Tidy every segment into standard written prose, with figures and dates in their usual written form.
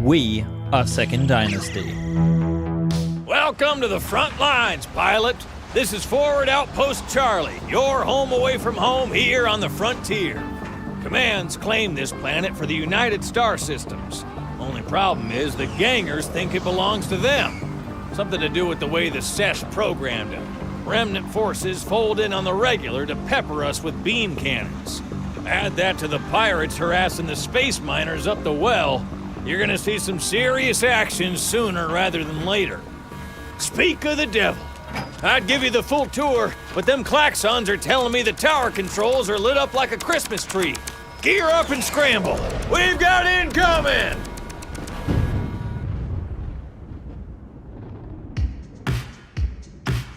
We are Second Dynasty. Welcome to the front lines, pilot. This is Forward Outpost Charlie, your home away from home here on the frontier. Command's claimed this planet for the United Star Systems. Only problem is the gangers think it belongs to them. Something to do with the way the SESH programmed it. Remnant forces fold in on the regular to pepper us with beam cannons. Add that to the pirates harassing the space miners up the well, you're gonna see some serious action sooner rather than later. Speak of the devil. I'd give you the full tour, but them klaxons are telling me the tower controls are lit up like a Christmas tree. Gear up and scramble. We've got incoming!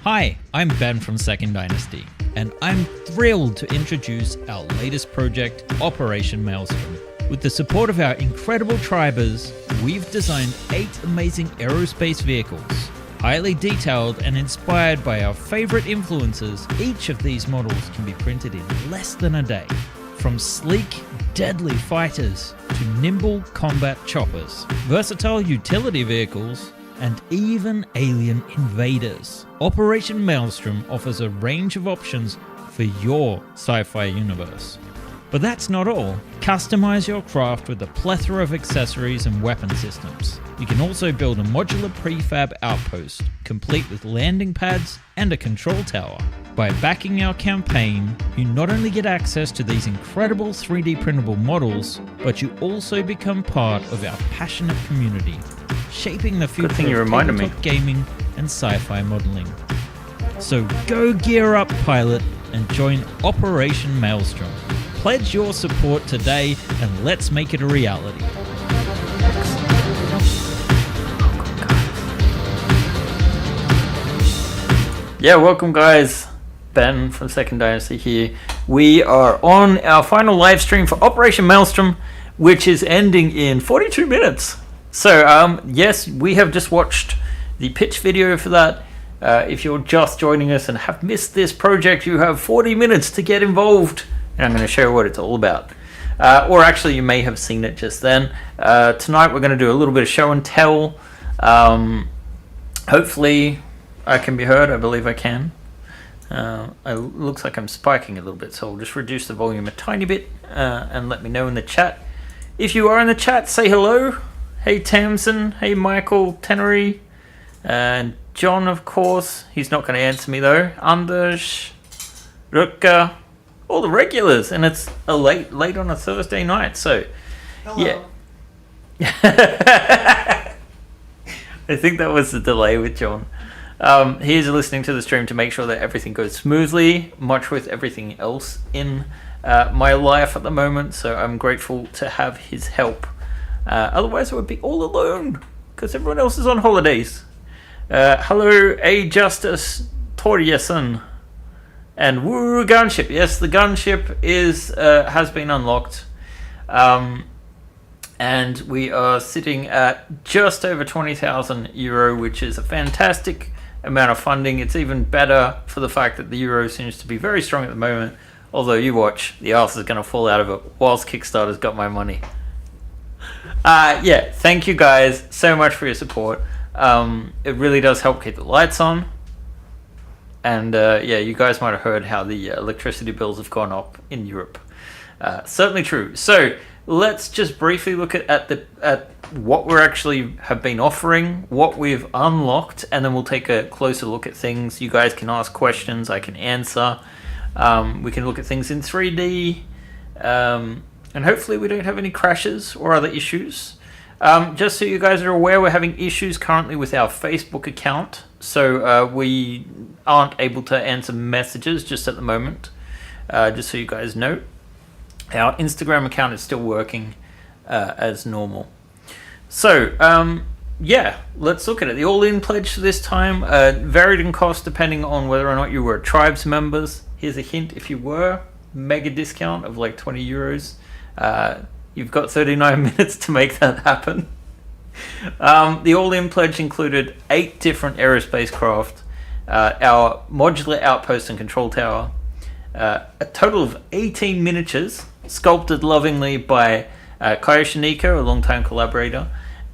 Hi, I'm Ben from Second Dynasty, and I'm thrilled to introduce our latest project, Operation Maelstrom. With the support of our incredible tribers, we've designed 8 amazing aerospace vehicles. Highly detailed and inspired by our favorite influences, each of these models can be printed in less than a day. From sleek, deadly fighters to nimble combat choppers, versatile utility vehicles, and even alien invaders. Operation Maelstrom offers a range of options for your sci-fi universe. But that's not all. Customize your craft with a plethora of accessories and weapon systems. You can also build a modular prefab outpost, complete with landing pads and a control tower. By backing our campaign, you not only get access to these incredible 3D printable models, but you also become part of our passionate community, shaping the future of tabletop gaming and sci-fi modeling. So go gear up, pilot, and join Operation Maelstrom. Pledge your support today and let's make it a reality. Yeah, welcome guys. Ben from Second Dynasty here. We are on our final live stream for Operation Maelstrom, which is ending in 42 minutes. So, yes, we have just watched the pitch video for that. If you're just joining us and have missed this project, you have 40 minutes to get involved. And I'm going to show you what it's all about. Or actually, you may have seen it just then. Tonight, we're going to do a little bit of show and tell. Hopefully, I can be heard. I believe I can. It looks like I'm spiking a little bit, so I'll just reduce the volume a tiny bit and let me know in the chat. If you are in the chat, say hello. Hey, Tamsin. Hey, Michael Tenery. And John, of course. He's not going to answer me, though. Anders. Rutger. All the regulars, and it's a late on a Thursday night, so hello. Yeah. I think that was the delay with John. He is listening to the stream to make sure that everything goes smoothly, much with everything else in my life at the moment, so I'm grateful to have his help. Otherwise I would be all alone, because everyone else is on holidays. Hello, A. Justice Torjeson. And woo, gunship. Yes, the gunship has been unlocked. And we are sitting at just over 20,000 euro, which is a fantastic amount of funding. It's even better for the fact that the euro seems to be very strong at the moment. Although you watch, the arse is going to fall out of it whilst Kickstarter's got my money. Yeah, thank you guys so much for your support. It really does help keep the lights on. And yeah, you guys might have heard how the electricity bills have gone up in Europe. Certainly true. So let's just briefly look at what we're actually have been offering, what we've unlocked, and then we'll take a closer look at things. You guys can ask questions, I can answer. We can look at things in 3D, and hopefully we don't have any crashes or other issues. Just so you guys are aware, we're having issues currently with our Facebook account. So we aren't able to answer messages just at the moment, just so you guys know. Our Instagram account is still working as normal. So, yeah, let's look at it. The all-in pledge this time varied in cost depending on whether or not you were tribes members. Here's a hint, if you were, mega discount of like 20 euros. You've got 39 minutes to make that happen. The all-in pledge included 8 different aerospace craft, our modular outpost and control tower, a total of 18 miniatures, sculpted lovingly by Kaya Shanika, a long-time collaborator,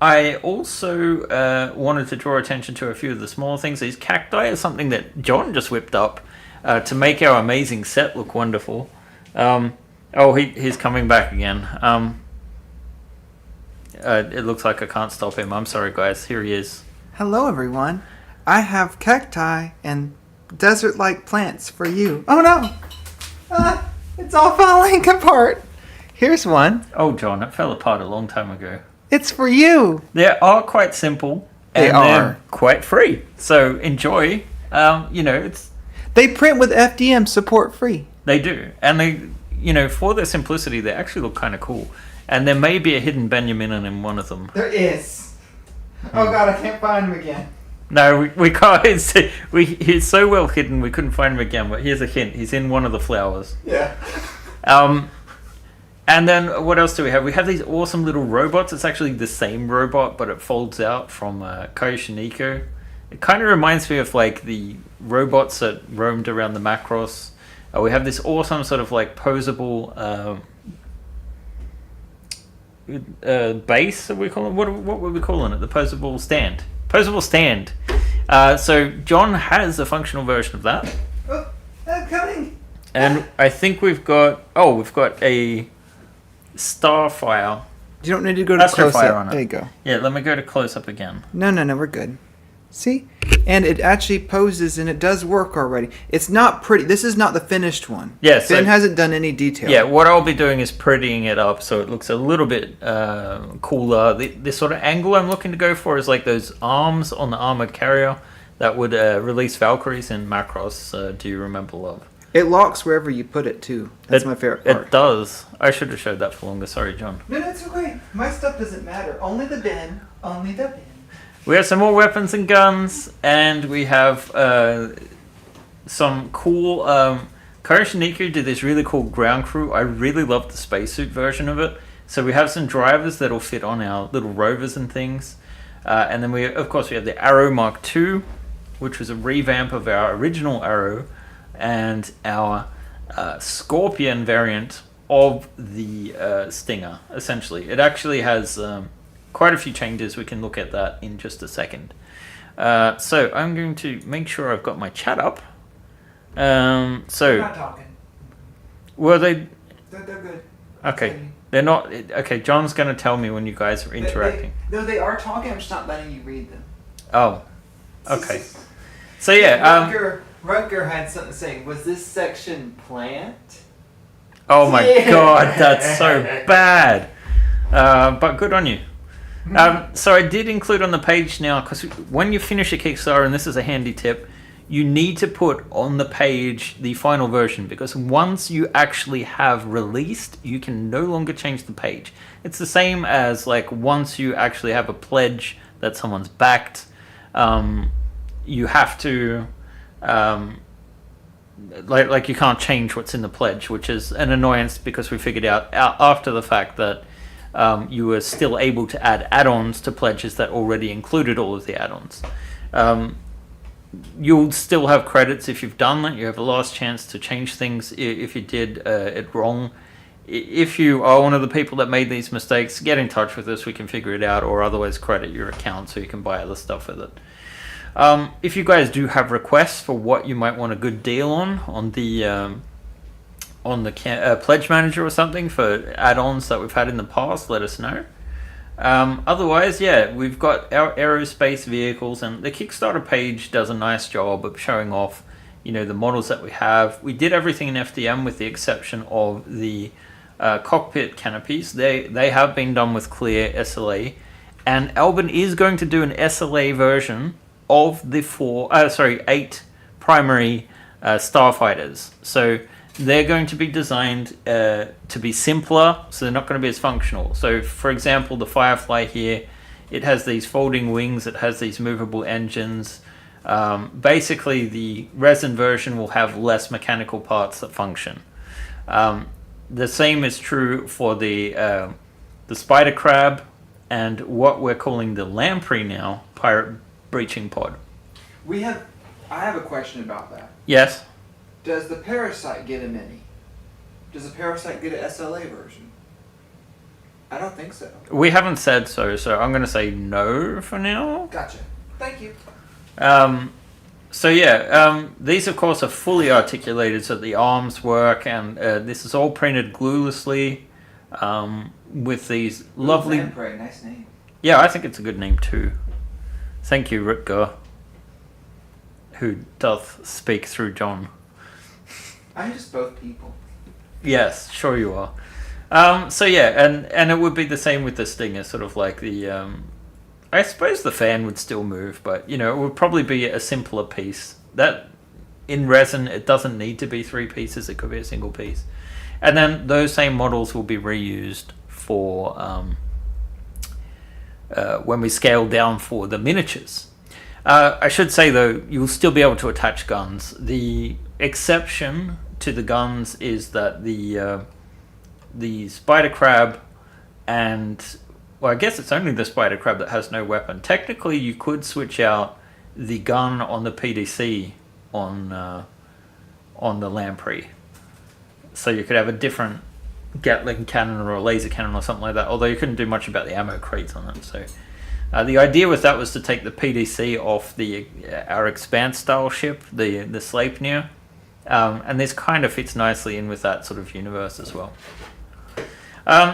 I also wanted to draw attention to a few of the smaller things. These cacti are something that John just whipped up to make our amazing set look wonderful. He's coming back again. It looks like I can't stop him. I'm sorry, guys. Here he is. Hello, everyone. I have cacti and desert-like plants for you. Oh, no. It's all falling apart. Here's one. Oh, John, it fell apart a long time ago. It's for you. They are quite simple. They and are. They're quite free. So enjoy. They print with FDM support free. They do. And they, for their simplicity, they actually look kind of cool. And there may be a hidden Benjamin in one of them. There is. Oh God, I can't find him again. No, we can't. He's so well hidden we couldn't find him again. But here's a hint: he's in one of the flowers. Yeah. And then what else do we have? We have these awesome little robots. It's actually the same robot, but it folds out from Kaishiniko. It kind of reminds me of like the robots that roamed around the Macross. We have this awesome sort of like posable base. We call it. What were we calling it? The posable stand. Posable stand. So John has a functional version of that. Oh, I'm coming. And I think we've got a Starfire. You don't need to go to close Astrofire up. on it. There you go. Yeah, let me go to close up again. No, we're good. See? And it actually poses and it does work already. It's not pretty. This is not the finished one. Yeah, so- Ben hasn't done any detail. Yeah, what I'll be doing is prettying it up so it looks a little bit cooler. The sort of angle I'm looking to go for is like those arms on the armored carrier that would release Valkyries in Macross. Do you remember, love? It locks wherever you put it too. That's my favorite part. It does. I should have showed that for longer. Sorry, John. No, it's okay. My stuff doesn't matter. Only the bin. Only the bin. We have some more weapons and guns, and we have some cool... Kaishiniko did this really cool ground crew. I really love the spacesuit version of it. So we have some drivers that'll fit on our little rovers and things. And then we have the Arrow Mark II, which was a revamp of our original Arrow, and our Scorpion variant of the Stinger, essentially. It actually has quite a few changes. We can look at that in just a second. So I'm going to make sure I've got my chat up. They're not talking. Were they... They're good. Okay. They're not... Okay, John's going to tell me when you guys are interacting. They are talking. I'm just not letting you read them. Oh. Okay. So yeah... Rutger had something to say. Was this section plant? Oh my God, that's so bad. But good on you. So I did include on the page now, because when you finish a Kickstarter, and this is a handy tip, you need to put on the page the final version, because once you actually have released, you can no longer change the page. It's the same as like once you actually have a pledge that someone's backed, you have to... like you can't change what's in the pledge, which is an annoyance because we figured out after the fact that you were still able to add add-ons to pledges that already included all of the add-ons. You'll still have credits if you've done that. You have a last chance to change things if you did it wrong. If you are one of the people that made these mistakes, get in touch with us. We can figure it out, or otherwise credit your account so you can buy other stuff with it. If you guys do have requests for what you might want a good deal on the pledge manager or something for add-ons that we've had in the past, let us know. Otherwise, yeah, we've got our aerospace vehicles, and the Kickstarter page does a nice job of showing off, the models that we have. We did everything in FDM with the exception of the cockpit canopies. They have been done with clear SLA, and Albin is going to do an SLA version of the 8 primary starfighters. So they're going to be designed to be simpler, so they're not going to be as functional. So for example, the Firefly here, it has these folding wings, it has these movable engines. Basically the resin version will have less mechanical parts that function. The same is true for the Spider Crab and what we're calling the Lamprey now, Pirate Breaching Pod. I have a question about that. Yes? Does the Parasite get a mini? Does the Parasite get an SLA version? I don't think so. We haven't said so I'm going to say no for now. Gotcha. Thank you. So yeah, these of course are fully articulated so the arms work, and this is all printed gluelessly with these lovely... Lamprey, nice name. Yeah, I think it's a good name too. Thank you, Rutger, who doth speak through John. I'm just both people. Yes, sure you are. So yeah, and it would be the same with the Stinger, sort of like the... I suppose the fan would still move, but, it would probably be a simpler piece. That, in resin, it doesn't need to be 3 pieces, it could be a single piece. And then those same models will be reused for when we scale down for the miniatures. I should say, though, you'll still be able to attach guns. The exception to the guns is that the spider crab and... Well, I guess it's only the spider crab that has no weapon. Technically, you could switch out the gun on the PDC on the lamprey. So you could have a different Gatling cannon or a laser cannon or something like that. Although you couldn't do much about the ammo crates on it. So the idea with that was to take the PDC off our Expanse style ship, the Sleipnir. And this kind of fits nicely in with that sort of universe as well.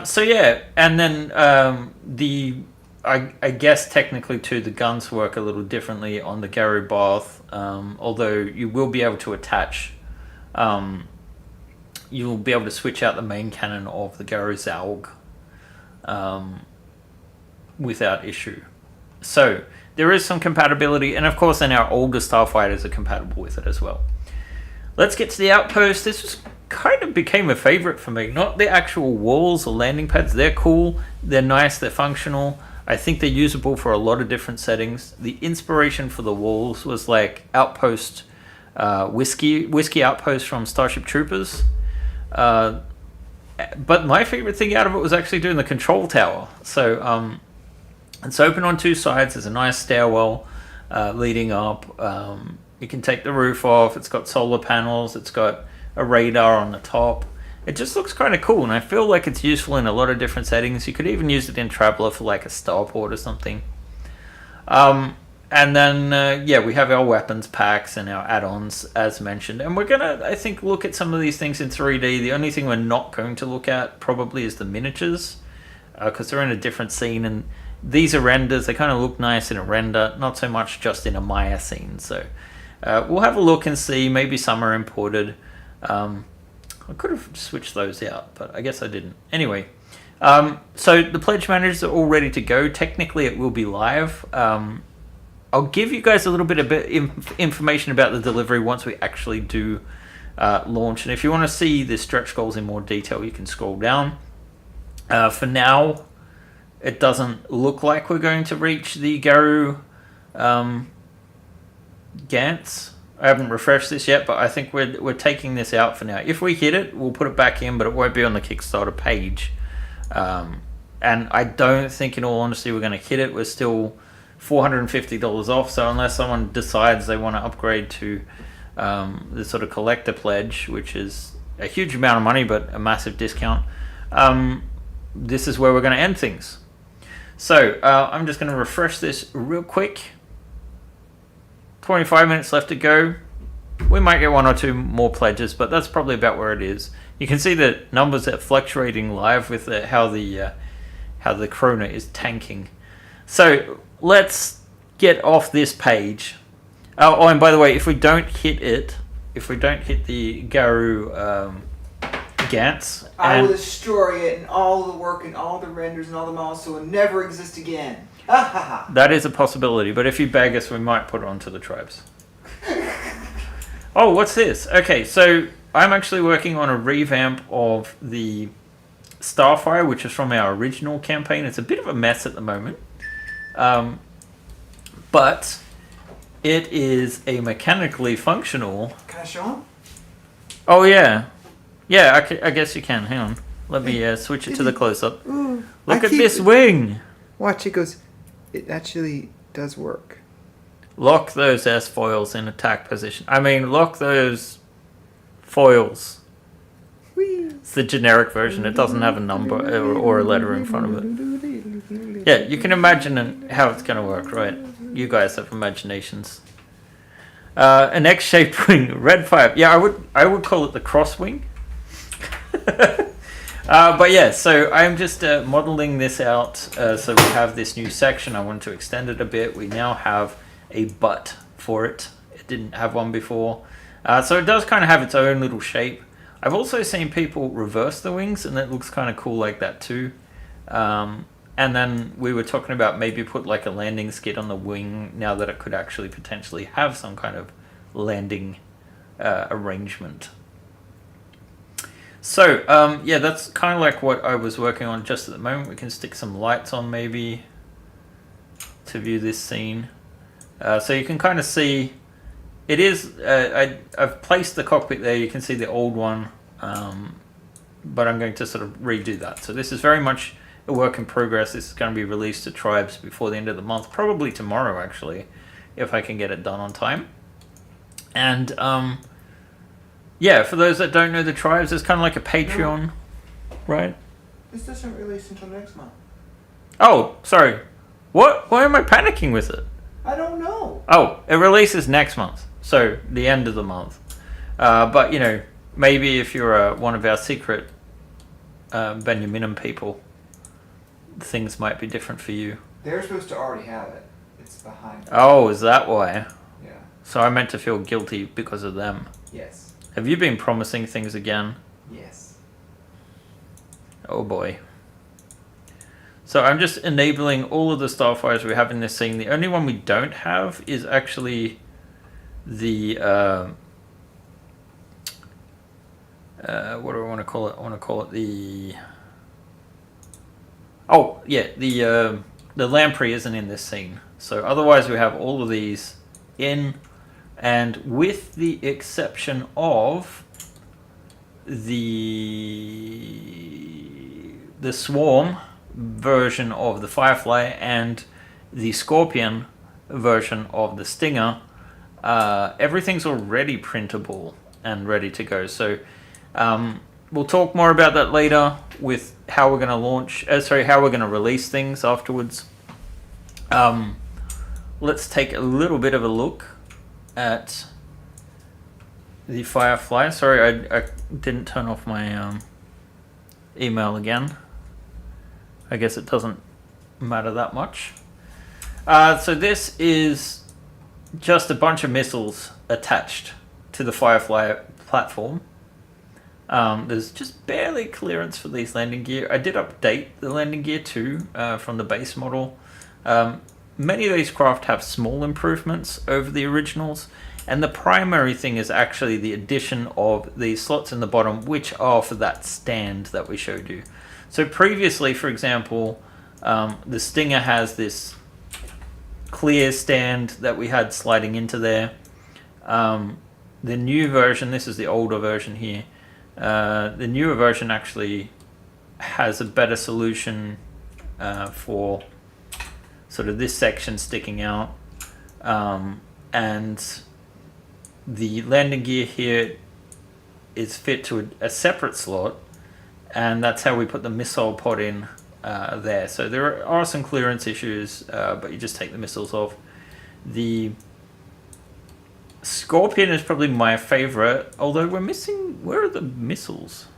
So yeah, and then I guess technically too the guns work a little differently on the Garou Bath, although you will be able to attach, you'll be able to switch out the main cannon of the Garou Zaug without issue. So there is some compatibility, and of course then our older starfighters are compatible with it as well. Let's get to the Outpost. This was kind of became a favorite for me. Not the actual walls or landing pads. They're cool, they're nice, they're functional. I think they're usable for a lot of different settings. The inspiration for the walls was like Outpost Whiskey Outpost from Starship Troopers. But my favorite thing out of it was actually doing the control tower. So it's open on 2 sides. There's a nice stairwell leading up. You can take the roof off. It's got solar panels. It's got a radar on the top. It just looks kind of cool, and I feel like it's useful in a lot of different settings. You could even use it in Traveller for like a starport or something. And then, we have our weapons packs and our add-ons, as mentioned. And we're going to, I think, look at some of these things in 3D. The only thing we're not going to look at probably is the miniatures, because they're in a different scene. And these are renders. They kind of look nice in a render, not so much just in a Maya scene. So we'll have a look and see. Maybe some are imported. I could have switched those out, but I guess I didn't. Anyway, so the pledge managers are all ready to go. Technically, it will be live. I'll give you guys a little bit of information about the delivery once we actually do launch. And if you want to see the stretch goals in more detail, you can scroll down. For now, it doesn't look like we're going to reach the Garou Gantz. I haven't refreshed this yet, but I think we're taking this out for now. If we hit it, we'll put it back in, but it won't be on the Kickstarter page. And I don't think, in all honesty, we're going to hit it. We're still $450 off, so unless someone decides they want to upgrade to the sort of collector pledge, which is a huge amount of money, but a massive discount, this is where we're going to end things. So I'm just going to refresh this real quick. 25 minutes left to go. We might get 1 or 2 more pledges, but that's probably about where it is. You can see the numbers are fluctuating live with how the krona is tanking. So let's get off this page. Oh, and by the way, if we don't hit the Garou Gantz, I will destroy it, and all the work and all the renders and all the models, so it will never exist again. That is a possibility, but if you beg us, we might put it onto the tribes. Oh, what's this? Okay, so I'm actually working on a revamp of the Starfire, which is from our original campaign. It's a bit of a mess at the moment, but it is a mechanically functional... Can I show him? Oh, yeah. Yeah, I guess you can. Hang on. Let me switch it to the close-up. Look at this wing! Watch, it goes... It actually does work. Lock those S-foils in attack position. I mean, lock those foils. Whee! It's the generic version. It doesn't have a number or a letter in front of it. Yeah, you can imagine how it's going to work, right? You guys have imaginations. An X-shaped wing, red fire. Yeah, I would call it the cross wing. But yeah, so I'm just modeling this out. So we have this new section. I want to extend it a bit. We now have a butt for it. It didn't have one before. So it does kind of have its own little shape. I've also seen people reverse the wings, and it looks kind of cool like that too. And then we were talking about maybe put like a landing skid on the wing now that it could actually potentially have some kind of landing arrangement. So, yeah, that's kind of like what I was working on just at the moment. We can stick some lights on maybe to view this scene. So you can kind of see, it is, I've placed the cockpit there. You can see the old one, but I'm going to sort of redo that. So this is very much a work in progress. This is going to be released to tribes before the end of the month, probably tomorrow actually, if I can get it done on time. And yeah, for those that don't know the tribes, it's kind of like a Patreon, right? This doesn't release until next month. Oh, sorry. What? Why am I panicking with it? I don't know. Oh, it releases next month, so the end of the month. But, you know, maybe if you're one of our secret Benjaminum people, things might be different for you. They're supposed to already have it. It's behind. Oh, is that why? Yeah. So I meant to feel guilty because of them. Yes. Have you been promising things again? Yes. Oh boy. So I'm just enabling all of the starfighters we have in this scene. The only one we don't have is actually the what do I want to call it? I want to call it the the lamprey isn't in this scene. So otherwise we have all of these in, and with the exception of the swarm version of the Firefly and the Scorpion version of the Stinger, everything's already printable and ready to go. So we'll talk more about that later with how we're going to launch, how we're going to release things afterwards. Let's take a little bit of a look at the Firefly. Sorry, I didn't turn off my email again. I guess it doesn't matter that much. So this is just a bunch of missiles attached to the Firefly platform. There's just barely clearance for these landing gear. I did update the landing gear too from the base model. Many of these craft have small improvements over the originals, and the primary thing is actually the addition of the slots in the bottom, which are for that stand that we showed you. So previously, for example, the Stinger has this clear stand that we had sliding into there. The new version, this is the older version here, the newer version actually has a better solution for sort of this section sticking out, and the landing gear here is fit to a separate slot, and that's how we put the missile pod in there. So there are some clearance issues, but you just take the missiles off. The Scorpion is probably my favorite, although we're missing, where are the missiles?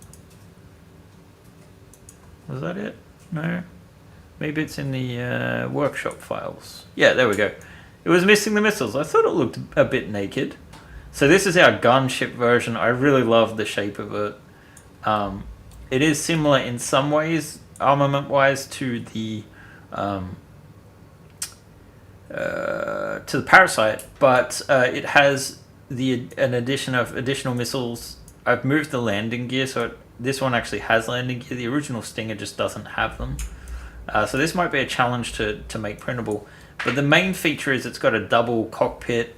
Was that it? No? Maybe it's in the workshop files. Yeah, there we go. It was missing the missiles. I thought it looked a bit naked. So this is our gunship version. I really love the shape of it. It is similar in some ways, armament-wise, to the Parasite, but it has an addition of additional missiles. I've moved the landing gear, so this one actually has landing gear. The original Stinger just doesn't have them. So this might be a challenge to make printable. But the main feature is it's got a double cockpit.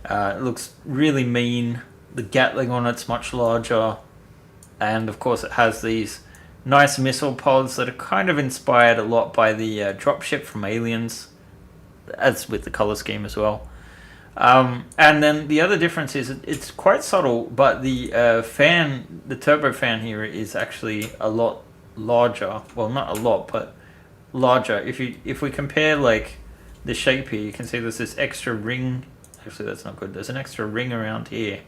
It looks really mean. The Gatling on it's much larger. And of course it has these nice missile pods that are kind of inspired a lot by the dropship from Aliens, as with the color scheme as well. And then the other difference is it's quite subtle, but the the turbo fan here is actually a lot larger. Well, not a lot, but larger. If we compare like the shape here, you can see there's this extra ring. Actually, that's not good. There's an extra ring around here,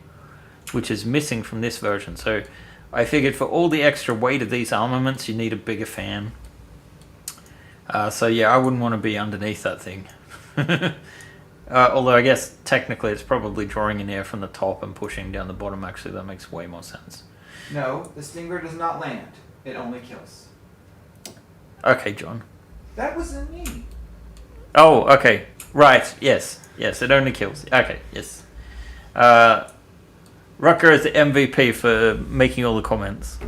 which is missing from this version. So I figured for all the extra weight of these armaments, you need a bigger fan. So yeah, I wouldn't want to be underneath that thing. Although I guess technically it's probably drawing in air from the top and pushing down the bottom. Actually, that makes way more sense. No, the Stinger does not land. It only kills. Okay, John. That wasn't me. Oh, okay. Right, yes. Yes, it only kills. Okay, yes. Rucker is the MVP for making all the comments.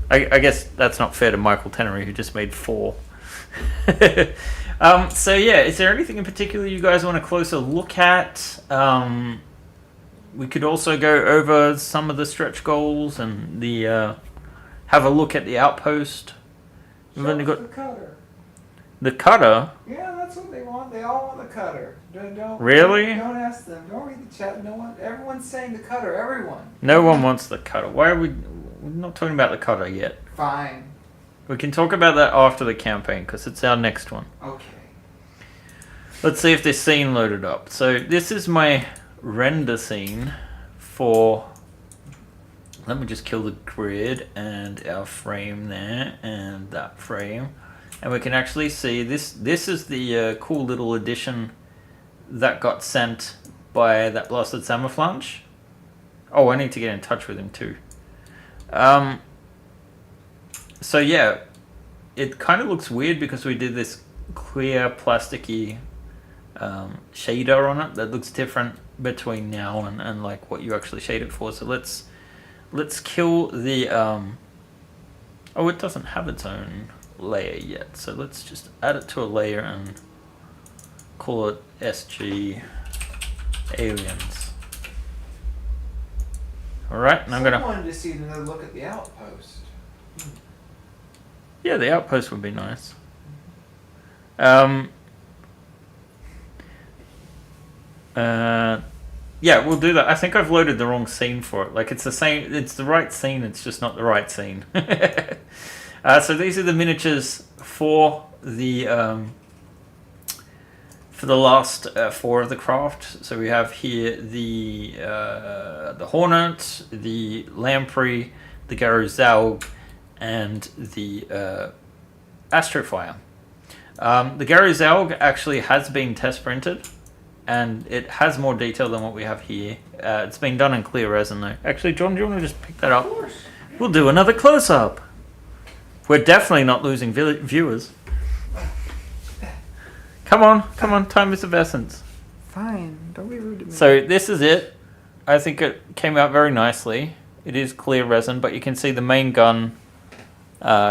I guess that's not fair to Michael Tenery, who just made 4. So yeah, is there anything in particular you guys want a closer look at? We could also go over some of the stretch goals and the have a look at the outpost. We've only got the cutter. The cutter? Yeah, that's what they want. They all want the cutter. Don't Really? Don't ask them. Don't read the chat. No one. Everyone's saying the cutter. Everyone. No one wants the cutter. Why are we're not talking about the cutter yet? Fine. We can talk about that after the campaign because it's our next one. Okay. Let's see if this scene loaded up. So this is my render scene for... Let me just kill the grid and our frame there and that frame. And we can actually see this. This is the cool little addition that got sent by that blasted Samaflange. Oh, I need to get in touch with him too. So yeah, it kind of looks weird because we did this clear plasticky shader on it that looks different between now and like what you actually shade it for. So let's kill the oh, it doesn't have its own layer yet, so let's just add it to a layer and call it SG Aliens. Alright, and I'm gonna... I wanted to see another look at the outpost. Yeah, the outpost would be nice. Yeah, we'll do that. I think I've loaded the wrong scene for it. Like, it's the same, it's the right scene, it's just not the right scene. So these are the miniatures for the last 4 of the craft. So we have here the Hornet, the Lamprey, the Garuzalg, and the Astrofire. The Garuzalg actually has been test printed, and it has more detail than what we have here. It's been done in clear resin though. Actually, John, do you want to just pick that up? Of course. We'll do another close-up. We're definitely not losing viewers. Come on, time is of essence. Fine, don't be rude to me. So this is it. I think it came out very nicely. It is clear resin, but you can see the main gun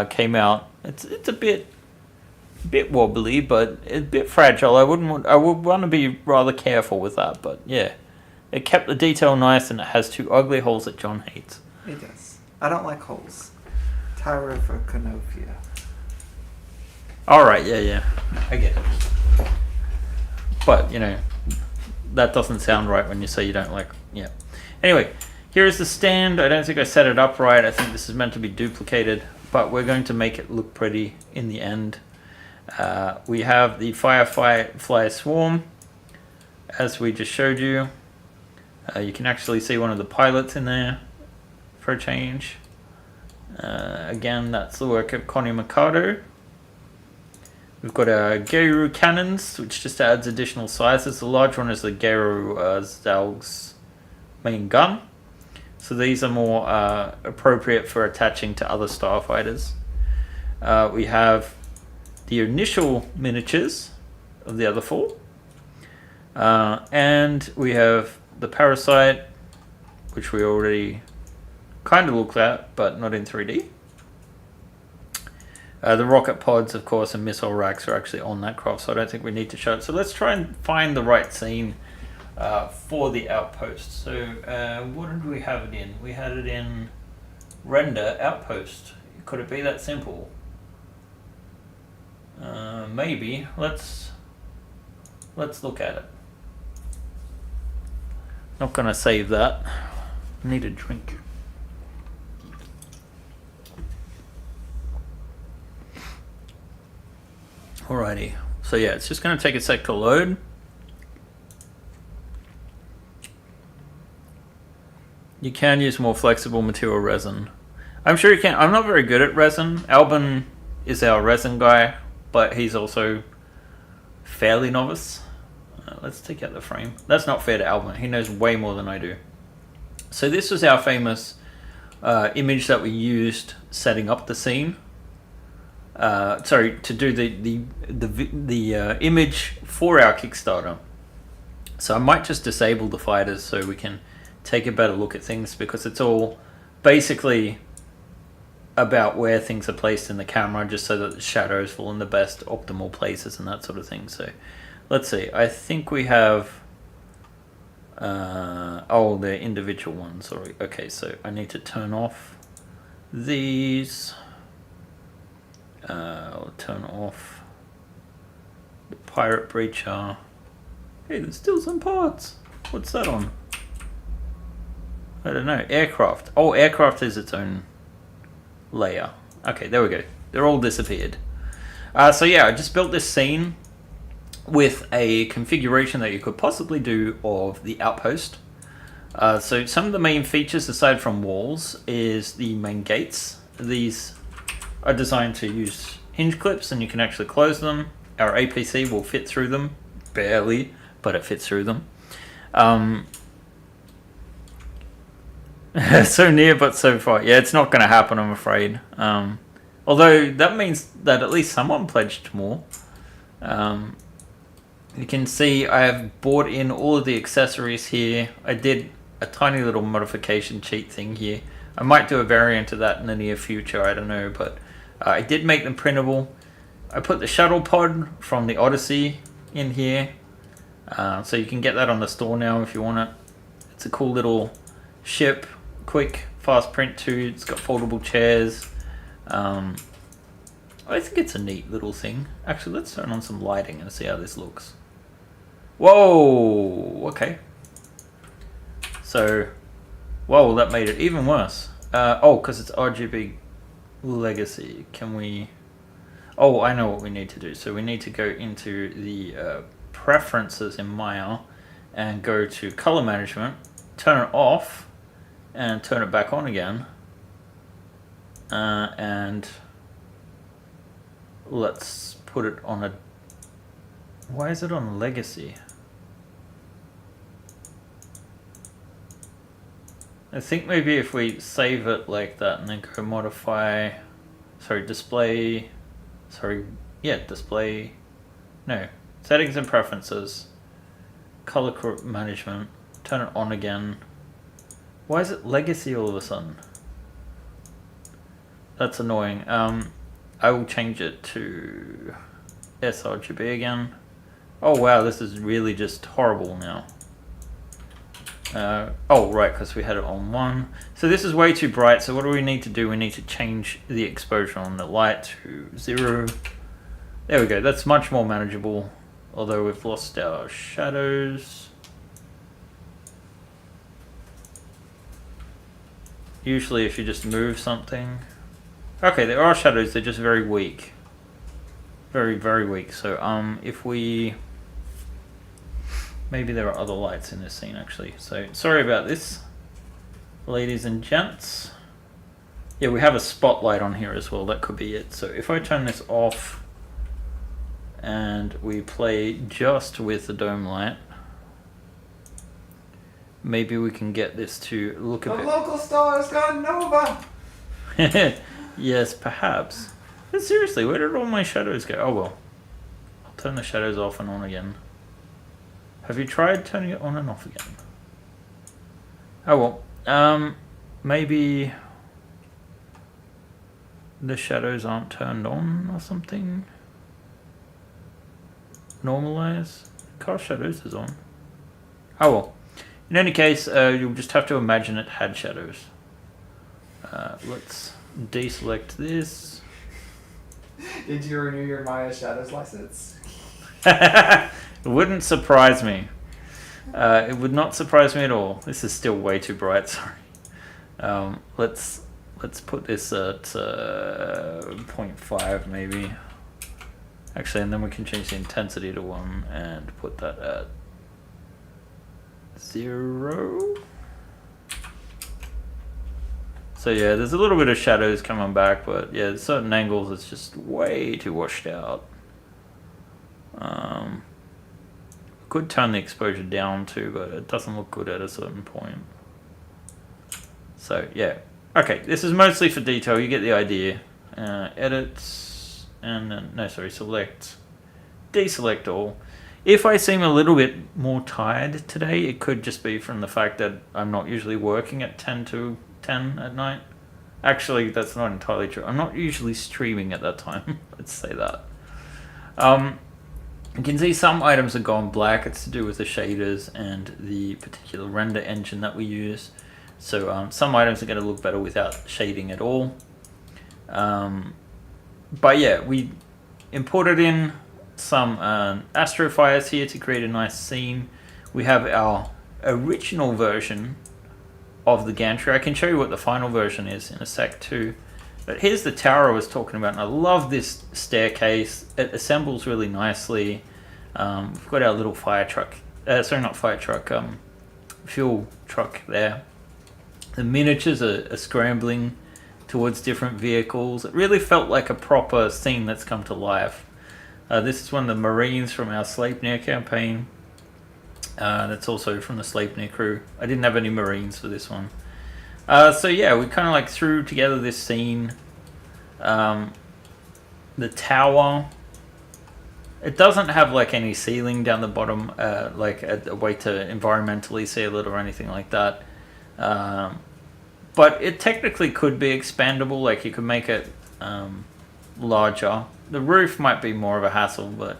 came out. It's a bit wobbly, but a bit fragile. I would want to be rather careful with that, but yeah. It kept the detail nice, and it has 2 ugly holes that John hates. It does. I don't like holes. Tower of Canopia. Alright, yeah. I get it. But, you know, that doesn't sound right when you say you don't like... Yeah. Anyway, here is the stand. I don't think I set it up right. I think this is meant to be duplicated, but we're going to make it look pretty in the end. We have the Firefly Swarm, as we just showed you. You can actually see one of the pilots in there for a change. Again, that's the work of Connie Mikado. We've got our Geiru cannons, which just adds additional sizes. The large one is the Geiru Zalg's main gun. So these are more appropriate for attaching to other starfighters. We have the initial miniatures of the other 4. And we have the Parasite, which we already kind of looked at, but not in 3D. The rocket pods, of course, and missile racks are actually on that craft, so I don't think we need to show it. So let's try and find the right scene for the outpost. So what did we have it in? We had it in render outpost. Could it be that simple? Maybe. Let's look at it. Not gonna save that. Need a drink. Alrighty. So yeah, it's just gonna take a sec to load. You can use more flexible material resin. I'm sure you can. I'm not very good at resin. Albin is our resin guy, but he's also fairly novice. Let's take out the frame. That's not fair to Albin. He knows way more than I do. So this was our famous image that we used setting up the scene. Sorry, to do the image for our Kickstarter. So I might just disable the fighters so we can take a better look at things, because it's all basically about where things are placed in the camera, just so that the shadows fall in the best optimal places and that sort of thing. So let's see, I think we have the individual ones. Sorry. Okay, so I need to turn off these. I'll turn off the pirate breacher. Hey, there's still some parts. What's that on? I don't know. Aircraft. Oh, aircraft is its own layer. Okay, there we go. They're all disappeared. So yeah, I just built this scene with a configuration that you could possibly do of the outpost. So some of the main features, aside from walls, is the main gates. These are designed to use hinge clips, and you can actually close them. Our APC will fit through them. Barely, but it fits through them. So near but so far. Yeah, it's not going to happen, I'm afraid. Although that means that at least someone pledged more. You can see I have bought in all of the accessories here. I did a tiny little modification cheat thing here. I might do a variant of that in the near future, I don't know, but I did make them printable. I put the shuttle pod from the Odyssey in here, so you can get that on the store now if you want it. It's a cool little ship, quick, fast print too. It's got foldable chairs. I think it's a neat little thing. Actually, let's turn on some lighting and see how this looks. Whoa, okay. So, whoa, that made it even worse. Because it's RGB Legacy. Can we... Oh, I know what we need to do. So we need to go into the preferences in Maya and go to color management, turn it off, and turn it back on again. And let's put it on a... Why is it on Legacy? I think maybe if we save it like that and then go modify... Sorry, display... Sorry, yeah, display... No, settings and preferences. Color management. Turn it on again. Why is it Legacy all of a sudden? That's annoying. I will change it to sRGB again. Oh wow, this is really just horrible now. Oh right, because we had it on 1. So this is way too bright, so what do we need to do? We need to change the exposure on the light to 0. There we go, that's much more manageable. Although we've lost our shadows. Usually if you just move something... Okay, there are shadows, they're just very weak. Very, very weak. So if we... Maybe there are other lights in this scene actually. So sorry about this, ladies and gents. Yeah, we have a spotlight on here as well, that could be it. So if I turn this off and we play just with the dome light, maybe we can get this to look a bit... The local star's gone nova! Yes, perhaps. But seriously, where did all my shadows go? Oh well. I'll turn the shadows off and on again. Have you tried turning it on and off again? Oh well. Maybe the shadows aren't turned on or something. Normalize. Car shadows is on. Oh well. In any case, you'll just have to imagine it had shadows. Let's deselect this. Did you renew your Maya Shadows license? It wouldn't surprise me. It would not surprise me at all. This is still way too bright. Sorry. Let's put this at 0.5 maybe. Actually, and then we can change the intensity to 1 and put that at 0. So yeah, there's a little bit of shadows coming back, but yeah, certain angles it's just way too washed out. Could turn the exposure down too, but it doesn't look good at a certain point. So yeah, okay, this is mostly for detail, you get the idea. Edit, and then, no sorry, select, deselect all. If I seem a little bit more tired today, it could just be from the fact that I'm not usually working at 10 to 10 at night. Actually, that's not entirely true. I'm not usually streaming at that time. Let's say that. You can see some items have gone black. It's to do with the shaders and the particular render engine that we use. So some items are going to look better without shading at all. But yeah, we imported in some astrofires here to create a nice scene. We have our original version of the gantry. I can show you what the final version is in a sec too. But here's the tower I was talking about, and I love this staircase. It assembles really nicely. We've got our little fire truck. Sorry, not fire truck. Fuel truck there. The miniatures are scrambling towards different vehicles. It really felt like a proper scene that's come to life. This is one of the Marines from our Sleipnir campaign. That's also from the Sleipnir crew. I didn't have any Marines for this one. So yeah, we kind of like threw together this scene. The tower. It doesn't have like any ceiling down the bottom, like a way to environmentally seal it or anything like that. But it technically could be expandable, like you could make it larger. The roof might be more of a hassle, but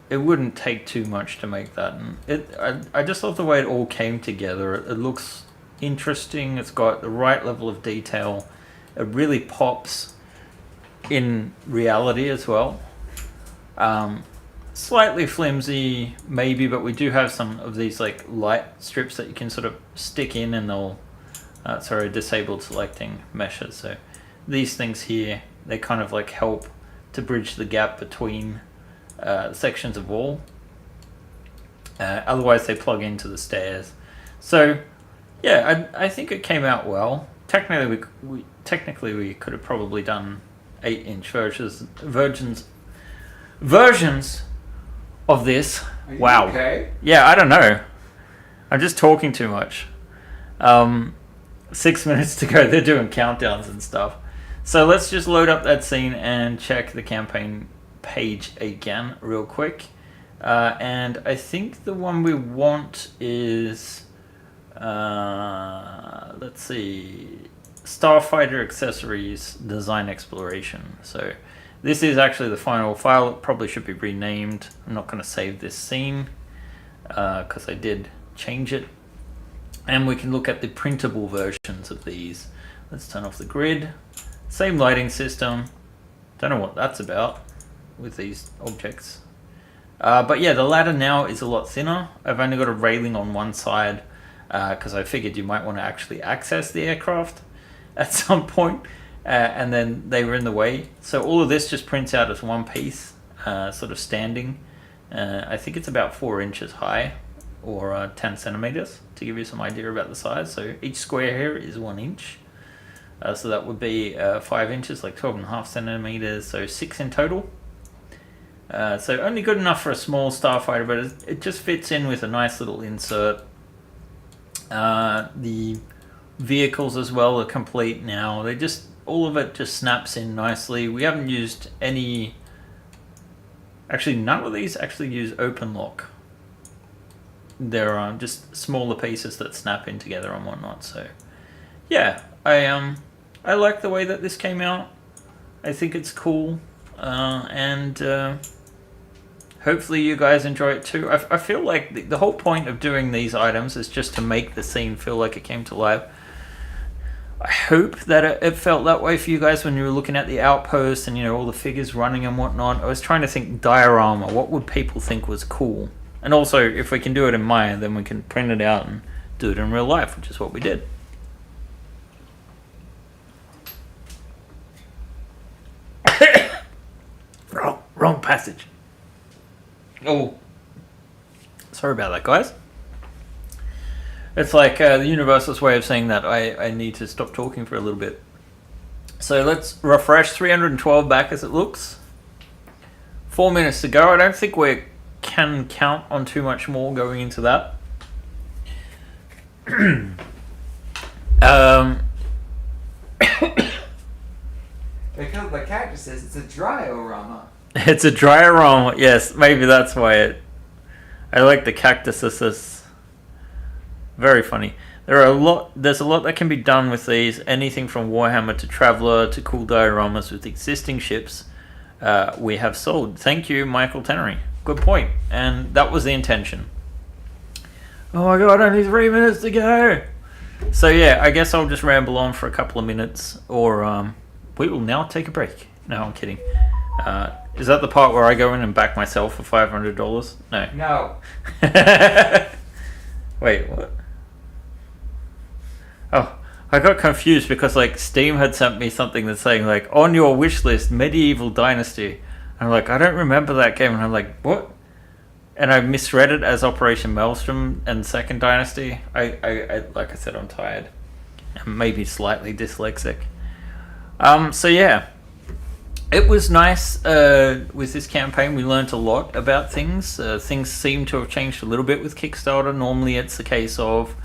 it wouldn't take too much to make that. And I just love the way it all came together. It looks interesting. It's got the right level of detail. It really pops in reality as well. Slightly flimsy maybe, but we do have some of these like light strips that you can sort of stick in, and they'll disabled selecting meshes. So these things here, they kind of like help to bridge the gap between sections of wall. Otherwise they plug into the stairs. So yeah, I think it came out well. Technically we could have probably done 8-inch versions of this. Wow. Okay. Yeah, I don't know. I'm just talking too much. 6 minutes to go. They're doing countdowns and stuff. So let's just load up that scene and check the campaign page again real quick. And I think the one we want is, let's see, Starfighter Accessories Design Exploration. So this is actually the final file. It probably should be renamed. I'm not going to save this scene because I did change it. And we can look at the printable versions of these. Let's turn off the grid. Same lighting system. Don't know what that's about with these objects. But yeah, the ladder now is a lot thinner. I've only got a railing on one side because I figured you might want to actually access the aircraft at some point. And then they were in the way. So all of this just prints out as one piece, sort of standing. I think it's about 4 inches high, or 10 centimeters, to give you some idea about the size. So each square here is 1 inch. So that would be 5 inches, like 12.5 centimeters, so 6 in total. So only good enough for a small starfighter, but it just fits in with a nice little insert. The vehicles as well are complete now. They just, all of it just snaps in nicely. We haven't used any, actually none of these actually use open lock. There are just smaller pieces that snap in together and whatnot. So yeah, I like the way that this came out. I think it's cool, and hopefully you guys enjoy it too. I feel like the whole point of doing these items is just to make the scene feel like it came to life. I hope that it felt that way for you guys when you were looking at the Outpost and, you know, all the figures running and whatnot. I was trying to think diorama. What would people think was cool? And also, if we can do it in Maya, then we can print it out and do it in real life, which is what we did. Wrong passage. Oh, sorry about that, guys. It's like the universal's way of saying that I need to stop talking for a little bit. So let's refresh. 312 back as it looks. 4 minutes to go. I don't think we can count on too much more going into that. Because the character says it's a dry-orama. It's a diorama. Yes, maybe that's why I like the cactuses. Very funny. There's a lot that can be done with these. Anything from Warhammer to Traveller to cool dioramas with existing ships we have sold. Thank you, Michael Tannery. Good point. And that was the intention. Oh my god, only 3 minutes to go. So yeah, I guess I'll just ramble on for a couple of minutes, or we will now take a break. No, I'm kidding. Is that the part where I go in and back myself for $500? No. No. Wait, what? Oh, I got confused because like Steam had sent me something that's saying like, on your wish list, Medieval Dynasty. I'm like, I don't remember that game, and I'm like, what? And I misread it as Operation Maelstrom and Second Dynasty. I like I said, I'm tired. And maybe slightly dyslexic. So yeah. It was nice with this campaign. We learned a lot about things. Things seem to have changed a little bit with Kickstarter. Normally it's a case of...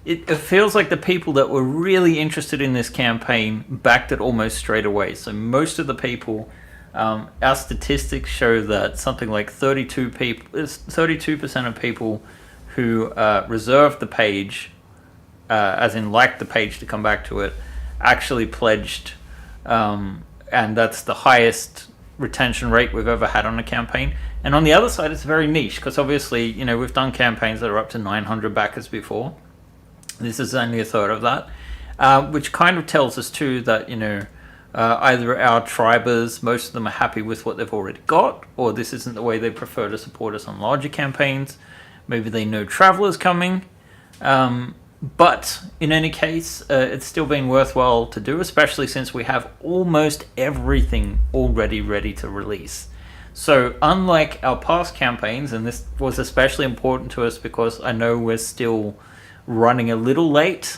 It feels like the people that were really interested in this campaign backed it almost straight away. So most of the people... our statistics show that something like 32% of people who reserved the page, as in liked the page to come back to it, actually pledged... and that's the highest retention rate we've ever had on a campaign. And on the other side, it's very niche because obviously, you know, we've done campaigns that are up to 900 backers before. This is only a third of that, which kind of tells us too that, you know, either our tribers, most of them are happy with what they've already got, or this isn't the way they prefer to support us on larger campaigns. Maybe they know Traveller's coming. But in any case, it's still been worthwhile to do, especially since we have almost everything already ready to release. So unlike our past campaigns, and this was especially important to us because I know we're still running a little late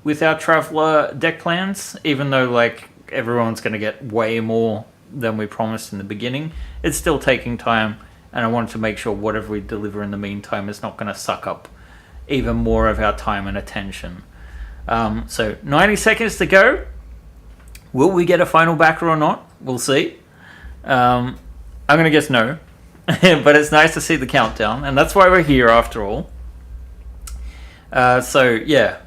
with our Traveller deck plans, even though like everyone's going to get way more than we promised in the beginning, it's still taking time, and I wanted to make sure whatever we deliver in the meantime is not going to suck up even more of our time and attention. So 90 seconds to go. Will we get a final backer or not? We'll see. I'm going to guess no. But it's nice to see the countdown, and that's why we're here after all. So yeah,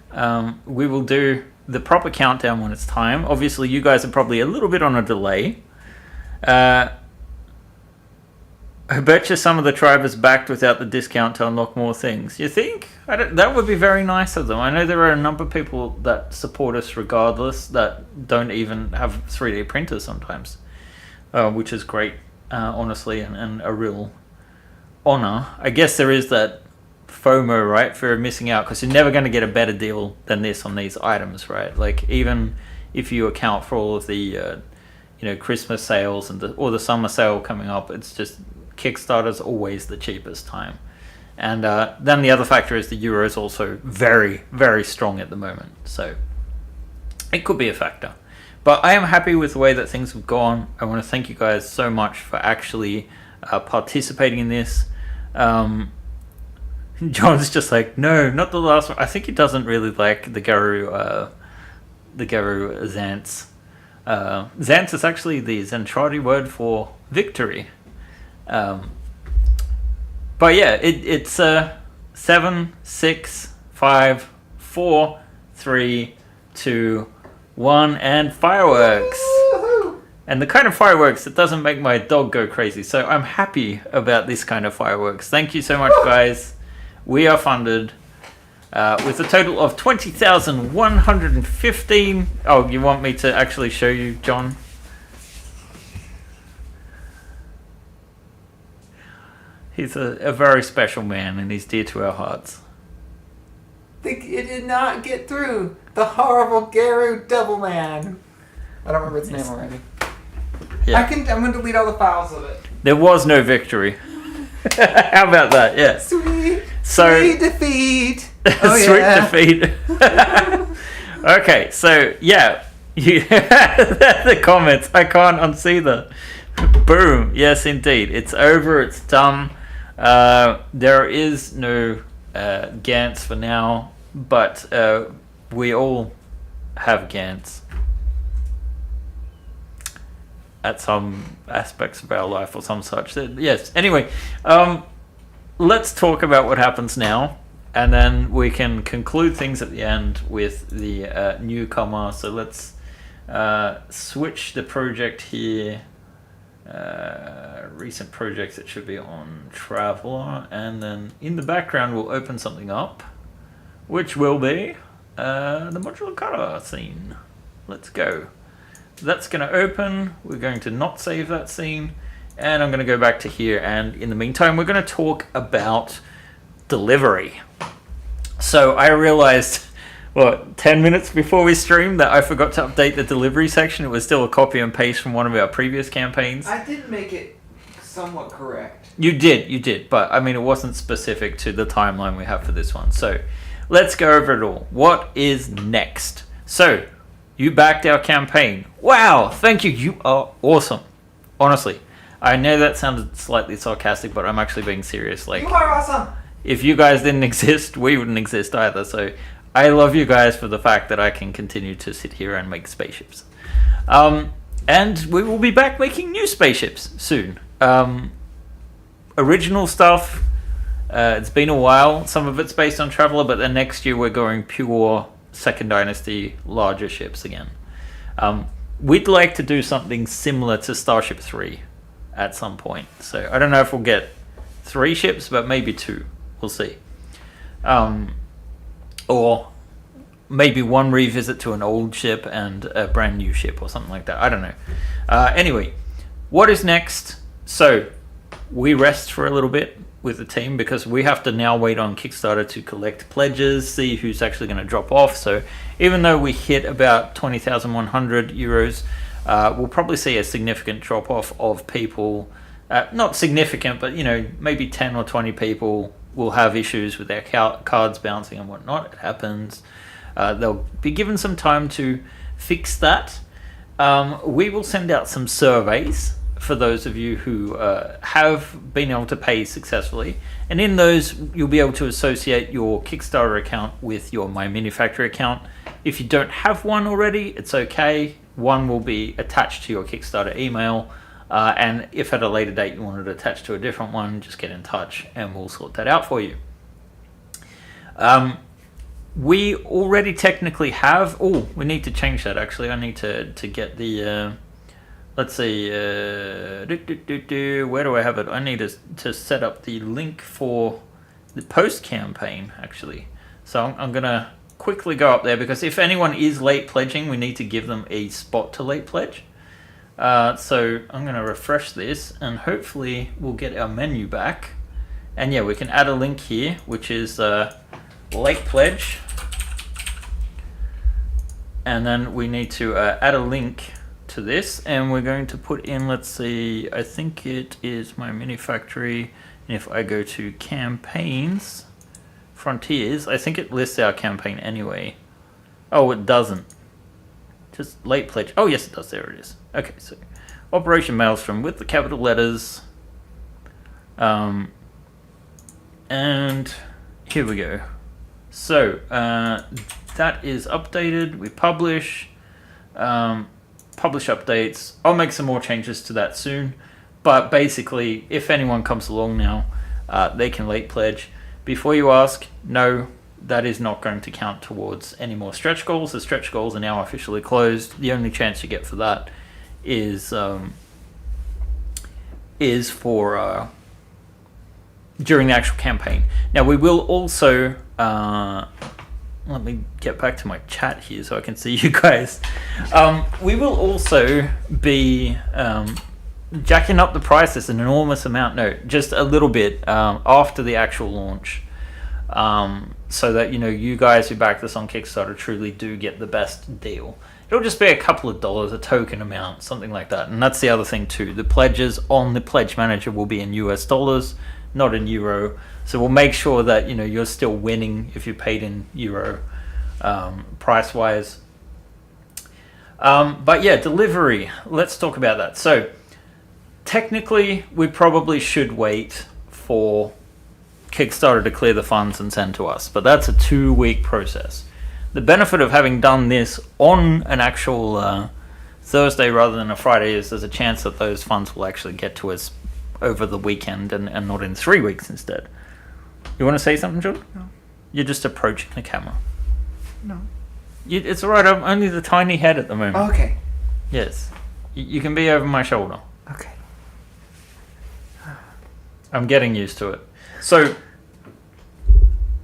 we will do the proper countdown when it's time. Obviously you guys are probably a little bit on a delay. I bet you some of the tribers backed without the discount to unlock more things. You think? That would be very nice of them. I know there are a number of people that support us regardless that don't even have 3D printers sometimes, which is great, honestly, and a real honor. I guess there is that FOMO, right? Fear of missing out, because you're never going to get a better deal than this on these items, right? Like even if you account for all of the, you know, Christmas sales and or the summer sale coming up, it's just Kickstarter's always the cheapest time. And then the other factor is the euro is also very, very strong at the moment, so it could be a factor. But I am happy with the way that things have gone. I want to thank you guys so much for actually participating in this. John's just like, no, not the last one. I think he doesn't really like the Garu Xantz. Xantz is actually the Zentradi word for victory. But yeah, it's 7, 6, 5, 4, 3, 2, 1, and fireworks. Woo-hoo! And the kind of fireworks that doesn't make my dog go crazy. So I'm happy about this kind of fireworks. Thank you so much, guys. We are funded. with a total of 20,115. Oh, you want me to actually show you, John? He's a very special man, and he's dear to our hearts. It did not get through. The horrible Garu Double Man. I don't remember its name already. Yeah. I'm going to delete all the files of it. There was no victory. How about that? Yeah. Sweet defeat. Oh, Sweet yeah. defeat. Okay, so yeah, the comments. I can't unsee that. Boom. Yes, indeed. It's over. It's done. There is no Gantz for now, but we all have Gantz at some aspects of our life or some such. Yes. Anyway, let's talk about what happens now, and then we can conclude things at the end with the newcomer. So let's switch the project here. Recent projects, it should be on Traveler, and then in the background we'll open something up, which will be the modular cutter scene. Let's go. That's going to open. We're going to not save that scene, and I'm going to go back to here, and in the meantime we're going to talk about delivery. So I realized 10 minutes before we streamed that I forgot to update the delivery section. It was still a copy and paste from one of our previous campaigns. I did make it somewhat correct. You did, but I mean, it wasn't specific to the timeline we have for this one. So let's go over it all. What is next? So you backed our campaign. Wow, thank you. You are awesome. Honestly, I know that sounded slightly sarcastic, but I'm actually being serious. Like, You are awesome. if you guys didn't exist, we wouldn't exist either. So I love you guys for the fact that I can continue to sit here and make spaceships. And we will be back making new spaceships soon. Original stuff, it's been a while. Some of it's based on Traveler, but then next year we're going pure Second Dynasty, larger ships again. We'd like to do something similar to Starship 3 at some point. So I don't know if we'll get 3 ships, but maybe 2. We'll see. Or maybe one revisit to an old ship and a brand new ship or something like that. I don't know. Anyway, what is next? So we rest for a little bit with the team because we have to now wait on Kickstarter to collect pledges, see who's actually going to drop off. So even though we hit about 20,100 euros, we'll probably see a significant drop off of people. Not significant, but maybe 10 or 20 people will have issues with their cards bouncing and whatnot. It happens. They'll be given some time to fix that. We will send out some surveys for those of you who have been able to pay successfully, and in those you'll be able to associate your Kickstarter account with your My Mini Factory account. If you don't have one already, it's okay. One will be attached to your Kickstarter email, and if at a later date you want it attached to a different one, just get in touch and we'll sort that out for you. We already technically have... Oh, we need to change that actually. I need to get the... let's see. Where do I have it? I need to set up the link for the post campaign actually. So I'm going to quickly go up there because if anyone is late pledging, we need to give them a spot to late pledge. So I'm going to refresh this and hopefully we'll get our menu back. And yeah, we can add a link here, which is late pledge. And then we need to add a link to this, and we're going to put in, let's see, I think it is My Mini Factory, and if I go to campaigns, frontiers, I think it lists our campaign anyway. Oh, it doesn't. Just late pledge. Oh, yes, it does. There it is. Okay, so Operation Maelstrom with the capital letters. And here we go. So that is updated. We publish updates. I'll make some more changes to that soon, but basically if anyone comes along now, they can late pledge. Before you ask, no, that is not going to count towards any more stretch goals. The stretch goals are now officially closed. The only chance you get for that is for during the actual campaign. Now we will also let me get back to my chat here so I can see you guys. We will also be jacking up the prices an enormous amount. No, just a little bit after the actual launch, so that you guys who back this on Kickstarter truly do get the best deal. It'll just be a couple of dollars, a token amount, something like that. And that's the other thing too. The pledges on the pledge manager will be in US dollars, not in euro. So we'll make sure that you're still winning if you paid in euro, price wise. But yeah, delivery. Let's talk about that. So technically, we probably should wait for Kickstarter to clear the funds and send to us, but that's a 2-week process. The benefit of having done this on an actual Thursday rather than a Friday is there's a chance that those funds will actually get to us over the weekend and not in 3 weeks instead. You want to say something, John? No. You're just approaching the camera. No. It's alright, I'm only the tiny head at the moment. Okay. Yes. You can be over my shoulder. Okay. I'm getting used to it. So,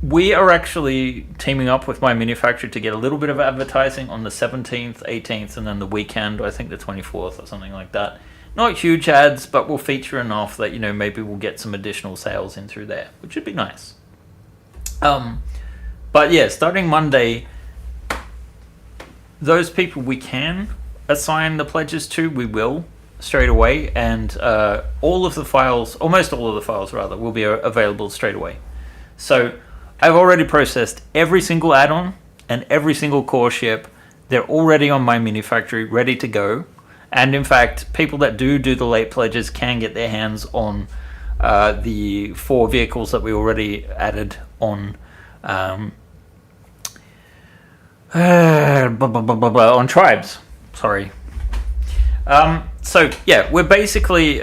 we are actually teaming up with my manufacturer to get a little bit of advertising on the 17th, 18th, and then the weekend, I think the 24th or something like that. Not huge ads, but we'll feature enough that, maybe we'll get some additional sales in through there, which would be nice. But yeah, starting Monday, those people we can assign the pledges to, we will straight away, and all of the files, almost all of the files rather, will be available straight away. So I've already processed every single add-on and every single core ship. They're already on my mini factory, ready to go. And in fact, people that do the late pledges can get their hands on the 4 vehicles that we already added on on Tribes. Sorry. So yeah, we're basically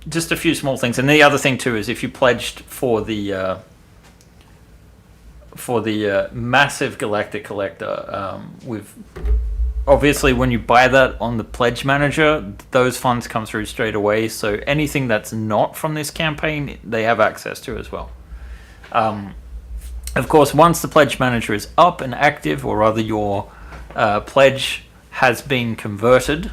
just a few small things. And the other thing too is if you pledged for the massive Galactic Collector, we've obviously when you buy that on the pledge manager, those funds come through straight away. So anything that's not from this campaign, they have access to as well. Of course, once the pledge manager is up and active, or rather your pledge has been converted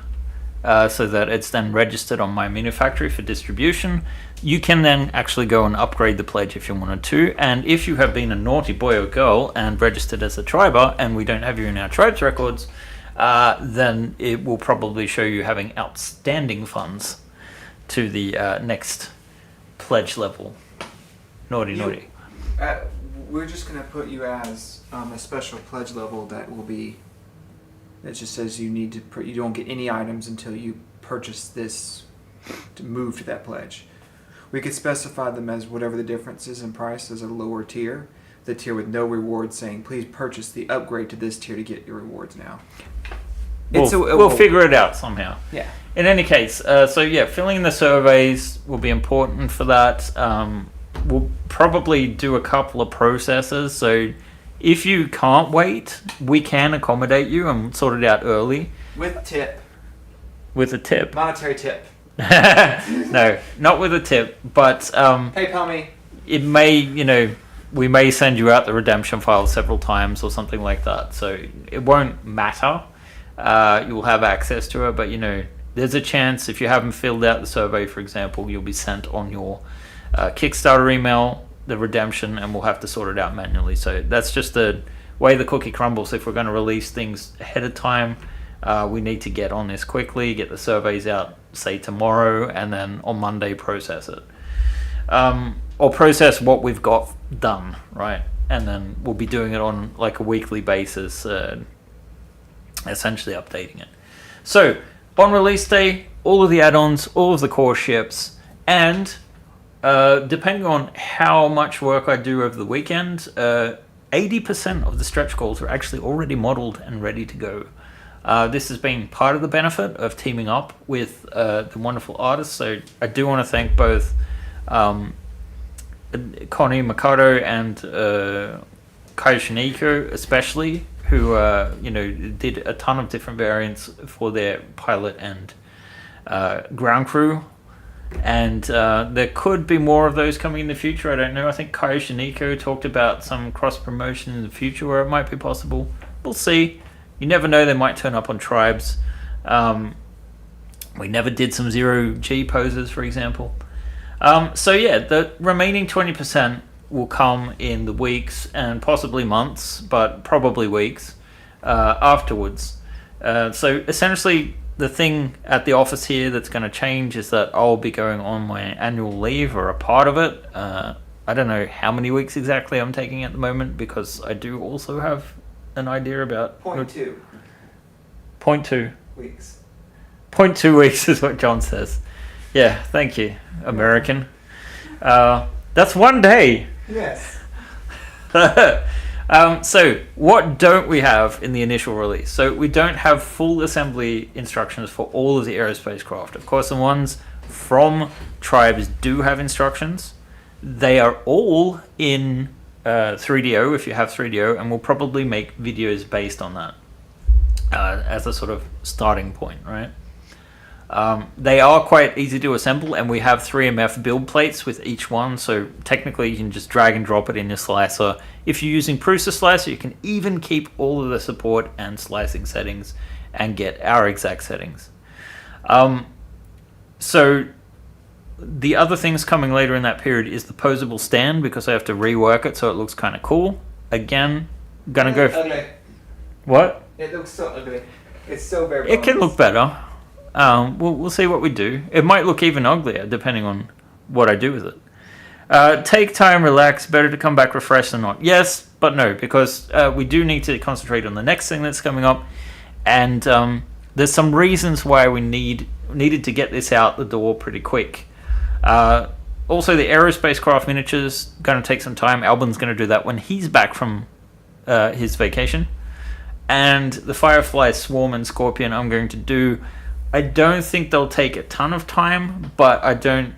so that it's then registered on my manufacturer for distribution, you can then actually go and upgrade the pledge if you wanted to. And if you have been a naughty boy or girl and registered as a triber and we don't have you in our tribes records, then it will probably show you having outstanding funds to the next pledge level. Naughty. We're just going to put you as a special pledge level that just says you don't get any items until you purchase this to move to that pledge. We could specify them as whatever the difference is in price as a lower tier, the tier with no rewards, saying please purchase the upgrade to this tier to get your rewards now. We'll figure it out somehow. Yeah. In any case, so yeah, filling in the surveys will be important for that. We'll probably do a couple of processes. So if you can't wait, we can accommodate you and sort it out early. With tip. With a tip. Monetary tip. No, not with a tip, but PayPal me. It may, we may send you out the redemption file several times or something like that. So it won't matter. You'll have access to it, but there's a chance if you haven't filled out the survey, for example, you'll be sent on your Kickstarter email the redemption, and we'll have to sort it out manually. So that's just the way the cookie crumbles. If we're going to release things ahead of time, we need to get on this quickly, get the surveys out, say tomorrow, and then on Monday process it. Or process what we've got done, right? And then we'll be doing it on like a weekly basis, essentially updating it. So on release day, all of the add-ons, all of the core ships, and depending on how much work I do over the weekend, 80% of the stretch goals are actually already modeled and ready to go. This has been part of the benefit of teaming up with the wonderful artists. So I do want to thank both Connie Mikado and Kai Shiniko especially, who did a ton of different variants for their pilot and ground crew. And there could be more of those coming in the future. I don't know. I think Kai Shiniko talked about some cross promotion in the future where it might be possible. We'll see. You never know. They might turn up on tribes. We never did some 0G poses, for example. So yeah, the remaining 20% will come in the weeks and possibly months, but probably weeks afterwards. So essentially, the thing at the office here that's going to change is that I'll be going on my annual leave, or a part of it. I don't know how many weeks exactly I'm taking at the moment, because I do also have an idea about... 0.2 0.2 weeks. 0.2 weeks is what John says. Yeah, thank you, American. That's 1 day. Yes. So what don't we have in the initial release? So we don't have full assembly instructions for all of the aerospace craft. Of course, the ones from Tribes do have instructions. They are all in 3DO, if you have 3DO, and we'll probably make videos based on that as a sort of starting point, right? They are quite easy to assemble, and we have 3MF build plates with each one, so technically you can just drag and drop it in your slicer. If you're using Prusa Slicer, you can even keep all of the support and slicing settings and get our exact settings. So the other things coming later in that period is the posable stand, because I have to rework it so it looks kind of cool. Again, gonna go... Ugly. What? It looks so ugly. It's so very... It can look better. We'll see what we do. It might look even uglier depending on what I do with it. Take time, relax. Better to come back refreshed than not. Yes, but no, because we do need to concentrate on the next thing that's coming up, and there's some reasons why we needed to get this out the door pretty quick. Also, the aerospace craft miniatures going to take some time. Albin's going to do that when he's back from his vacation, and the Firefly, Swarm, and Scorpion I'm going to do. I don't think they'll take a ton of time, but I don't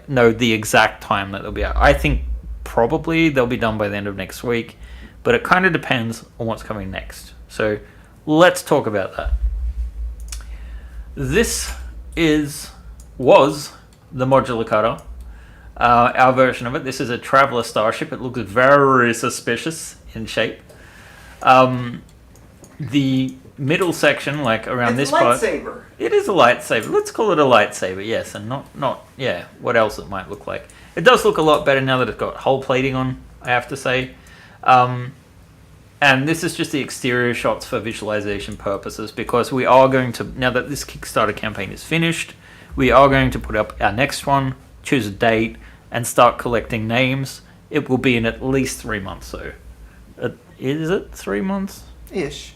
know the exact time that they'll be out. I think probably they'll be done by the end of next week, but it kind of depends on what's coming next. So let's talk about that. This was the modular cutter, our version of it. This is a Traveler Starship. It looks very suspicious in shape. The middle section, like around this part, lightsaber. It is a lightsaber. Let's call it a lightsaber, yes, and not what else it might look like. It does look a lot better now that it's got hull plating on, I have to say. And this is just the exterior shots for visualization purposes, because we are going to, now that this Kickstarter campaign is finished, we are going to put up our next one, choose a date, and start collecting names. It will be in at least 3 months, so. Is it 3 months? Ish.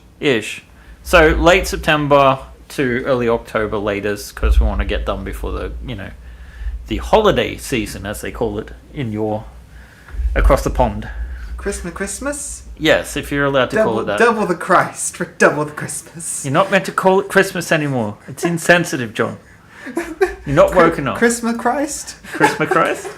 So late September to early October latest, because we want to get done before the holiday season, as they call it across the pond. Christmas? Yes, if you're allowed to call it that. Double the Christ for double the Christmas. You're not meant to call it Christmas anymore. It's insensitive, John. You're not woken up. Christmas Christ? Christmas Christ?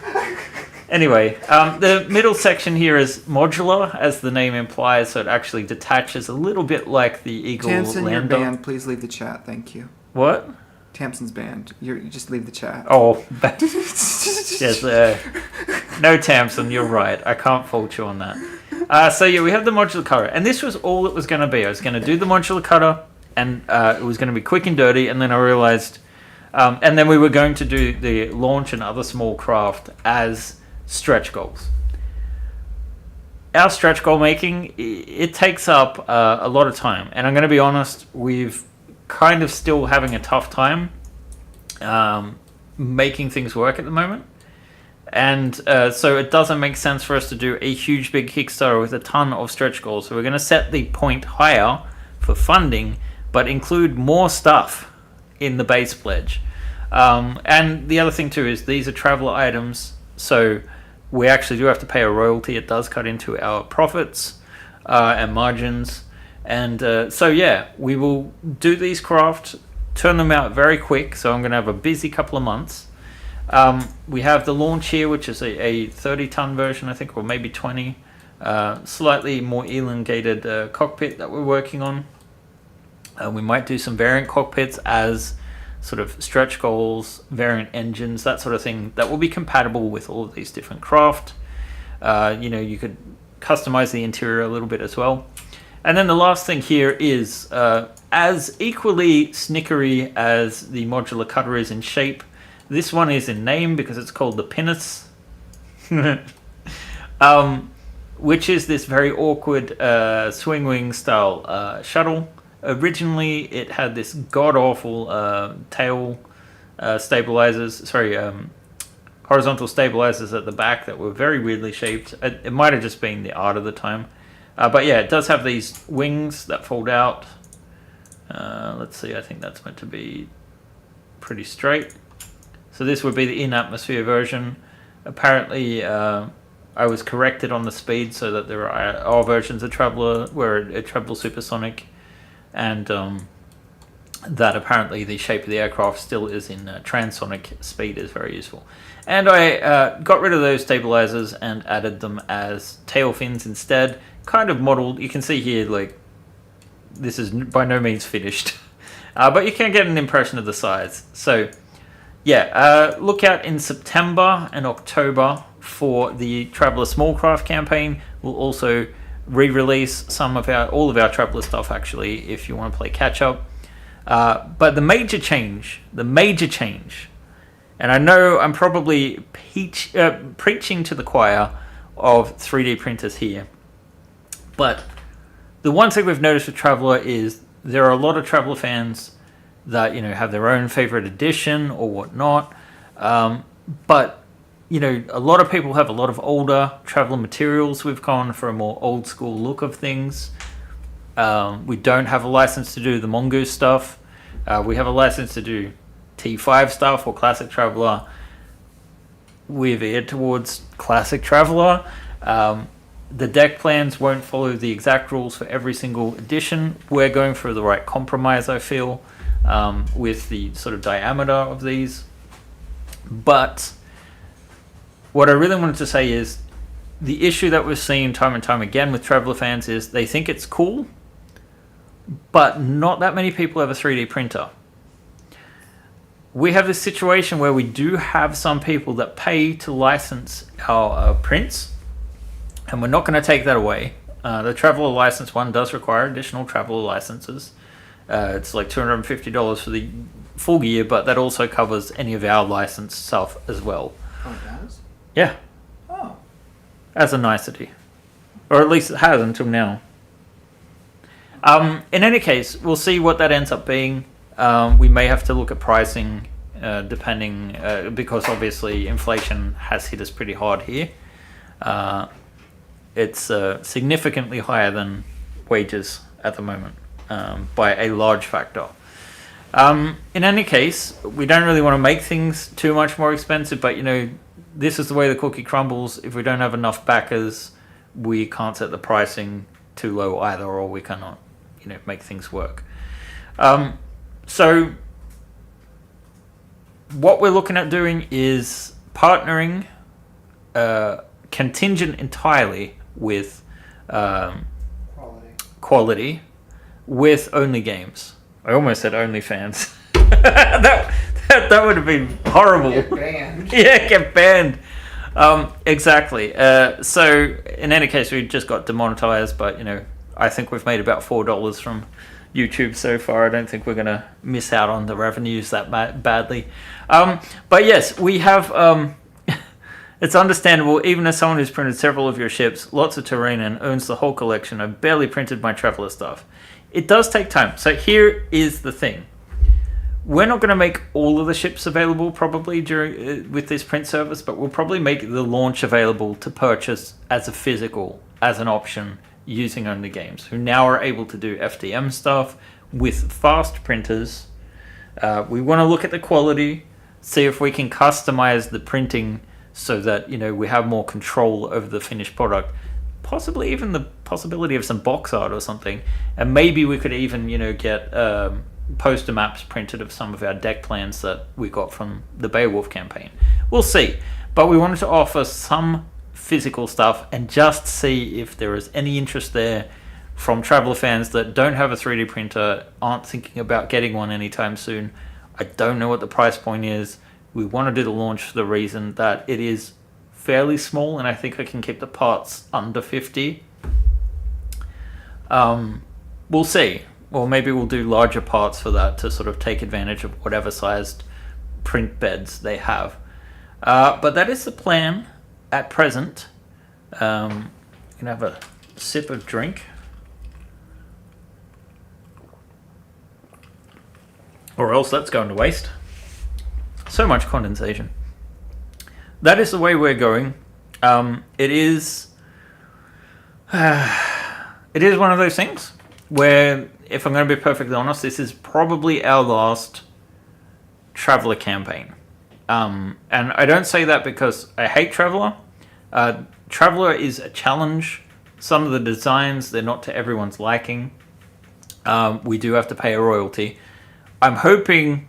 Anyway, the middle section here is modular, as the name implies, so it actually detaches a little bit like the Eagle Tamsin, your Lander. banned. Please leave the chat. Thank you. What? Tamsin's banned. You just leave the chat. Oh, yes. No, Tamsin, you're right. I can't fault you on that. So yeah, we have the modular cutter, and this was all it was going to be. I was going to do the modular cutter, and it was going to be quick and dirty, and then I realized, and then we were going to do the launch and other small craft as stretch goals. Our stretch goal making, it takes up a lot of time, and I'm going to be honest, we've kind of still having a tough time making things work at the moment, and so it doesn't make sense for us to do a huge big Kickstarter with a ton of stretch goals. So we're going to set the point higher for funding, but include more stuff in the base pledge. And the other thing too is these are traveler items, so we actually do have to pay a royalty. It does cut into our profits and margins. And so yeah, we will do these craft, turn them out very quick. So I'm going to have a busy couple of months. We have the launch here, which is a 30-ton version, I think, or maybe 20. Slightly more elongated cockpit that we're working on. We might do some variant cockpits as sort of stretch goals, variant engines, that sort of thing, that will be compatible with all of these different craft. You could customize the interior a little bit as well. And then the last thing here is, as equally snickery as the modular cutter is in shape, this one is in name because it's called the Pinnace. Which is this very awkward swing wing style shuttle. Originally, it had this god-awful tail stabilizers, horizontal stabilizers at the back that were very weirdly shaped. It might have just been the art of the time. But yeah, it does have these wings that fold out. Let's see, I think that's meant to be pretty straight. So this would be the in-atmosphere version. Apparently, I was corrected on the speed so that there are versions of Traveller where it travels supersonic, and that apparently the shape of the aircraft still is in transonic speed is very useful. And I got rid of those stabilizers and added them as tail fins instead, kind of modeled. You can see here, like, this is by no means finished, but you can get an impression of the size. So yeah, look out in September and October for the Traveller Small Craft campaign. We'll also re-release all of our Traveller stuff, actually, if you want to play catch up. But the major change, and I know I'm probably preaching to the choir of 3D printers here, but the one thing we've noticed with Traveller is there are a lot of Traveller fans that have their own favorite edition or whatnot, but a lot of people have a lot of older Traveller materials. We've gone for a more old school look of things. We don't have a license to do the Mongoose stuff. We have a license to do T5 stuff or Classic Traveller. We've veered towards Classic Traveller. The deck plans won't follow the exact rules for every single edition. We're going for the right compromise, I feel, with the sort of diameter of these. But what I really wanted to say is the issue that we're seeing time and time again with Traveller fans is they think it's cool, but not that many people have a 3D printer. We have this situation where we do have some people that pay to license our prints, and we're not going to take that away. The Traveller license one does require additional Traveller licenses. It's like $250 for the full year, but that also covers any of our licensed stuff as well. Oh, it does? Yeah. Oh. As a nicety. Or at least it has until now. In any case, we'll see what that ends up being. We may have to look at pricing depending, because obviously inflation has hit us pretty hard here. It's significantly higher than wages at the moment, by a large factor. In any case, we don't really want to make things too much more expensive, but this is the way the cookie crumbles. If we don't have enough backers, we can't set the pricing too low either, or we cannot make things work. So what we're looking at doing is partnering contingent entirely with quality with Only Games. I almost said OnlyFans. that would have been horrible. Get banned. Yeah, get banned. Exactly. So in any case, we just got demonetized, but I think we've made about $4 from YouTube so far. I don't think we're going to miss out on the revenues that badly. But yes, we have... It's understandable, even as someone who's printed several of your ships, lots of terrain, and owns the whole collection, I've barely printed my Traveller stuff. It does take time. So here is the thing. We're not going to make all of the ships available probably with this print service, but we'll probably make the launch available to purchase as a physical, as an option, using Only Games, who now are able to do FDM stuff with fast printers. We want to look at the quality, see if we can customize the printing so that we have more control over the finished product, possibly even the possibility of some box art or something, and maybe we could even get poster maps printed of some of our deck plans that we got from the Beowulf campaign. We'll see, but we wanted to offer some physical stuff and just see if there is any interest there from Traveller fans that don't have a 3D printer, aren't thinking about getting one anytime soon, I don't know what the price point is. We want to do the launch for the reason that it is fairly small, and I think I can keep the parts under 50. We'll see. Or maybe we'll do larger parts for that to sort of take advantage of whatever sized print beds they have. But that is the plan at present. I'm going to have a sip of drink. Or else that's going to waste. So much condensation. That is the way we're going. It is one of those things where, if I'm going to be perfectly honest, this is probably our last Traveller campaign. And I don't say that because I hate Traveller. Traveller is a challenge. Some of the designs, they're not to everyone's liking. We do have to pay a royalty. I'm hoping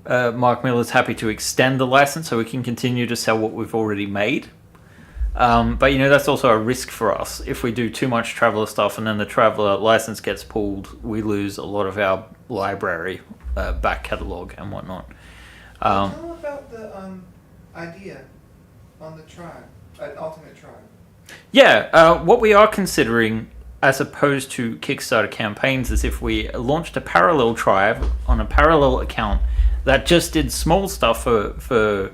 Mark Miller's happy to extend the license so we can continue to sell what we've already made. But that's also a risk for us. If we do too much Traveller stuff and then the Traveller license gets pulled, we lose a lot of our library, back catalogue and whatnot. Tell them about the idea on the tribe, Ultimate Tribe. Yeah, what we are considering, as opposed to Kickstarter campaigns, is if we launched a parallel tribe on a parallel account that just did small stuff for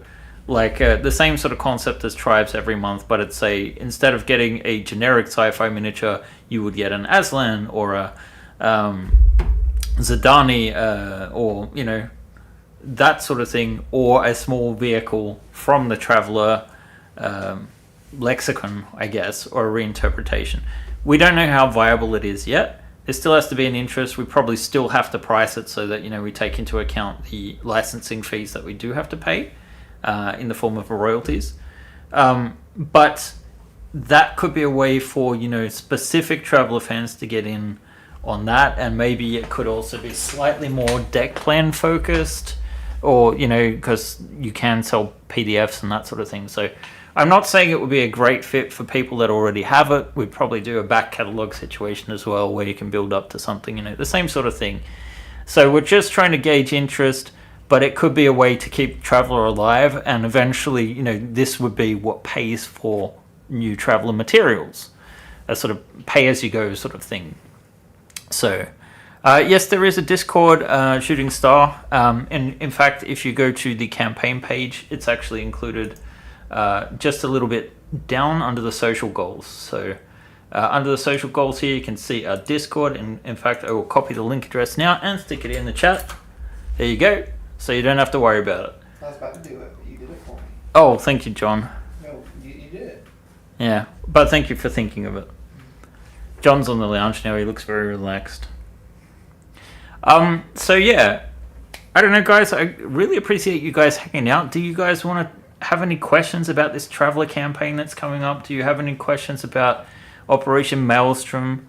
like the same sort of concept as tribes every month, but it's instead of getting a generic sci-fi miniature, you would get an Aslan or a Zidani, or that sort of thing, or a small vehicle from the Traveller lexicon, I guess, or a reinterpretation. We don't know how viable it is yet. There still has to be an interest. We probably still have to price it so that we take into account the licensing fees that we do have to pay in the form of royalties. But that could be a way for specific Traveller fans to get in on that, and maybe it could also be slightly more deck plan focused, or because you can sell PDFs and that sort of thing. So I'm not saying it would be a great fit for people that already have it. We'd probably do a back catalogue situation as well, where you can build up to something, the same sort of thing. So we're just trying to gauge interest, but it could be a way to keep Traveller alive, and eventually, this would be what pays for new Traveller materials, a sort of pay-as-you-go sort of thing. So, yes, there is a Discord, Shooting Star, and in fact, if you go to the campaign page, it's actually included just a little bit down under the social goals. So under the social goals here, you can see our Discord, and in fact, I will copy the link address now and stick it in the chat. There you go. So you don't have to worry about it. I was about to do it, but you did it for me. Oh, thank you, John. No, you did it. Yeah, but thank you for thinking of it. John's on the lounge now. He looks very relaxed. So yeah, I don't know, guys. I really appreciate you guys hanging out. Do you guys want to have any questions about this Traveller campaign that's coming up? Do you have any questions about Operation Maelstrom?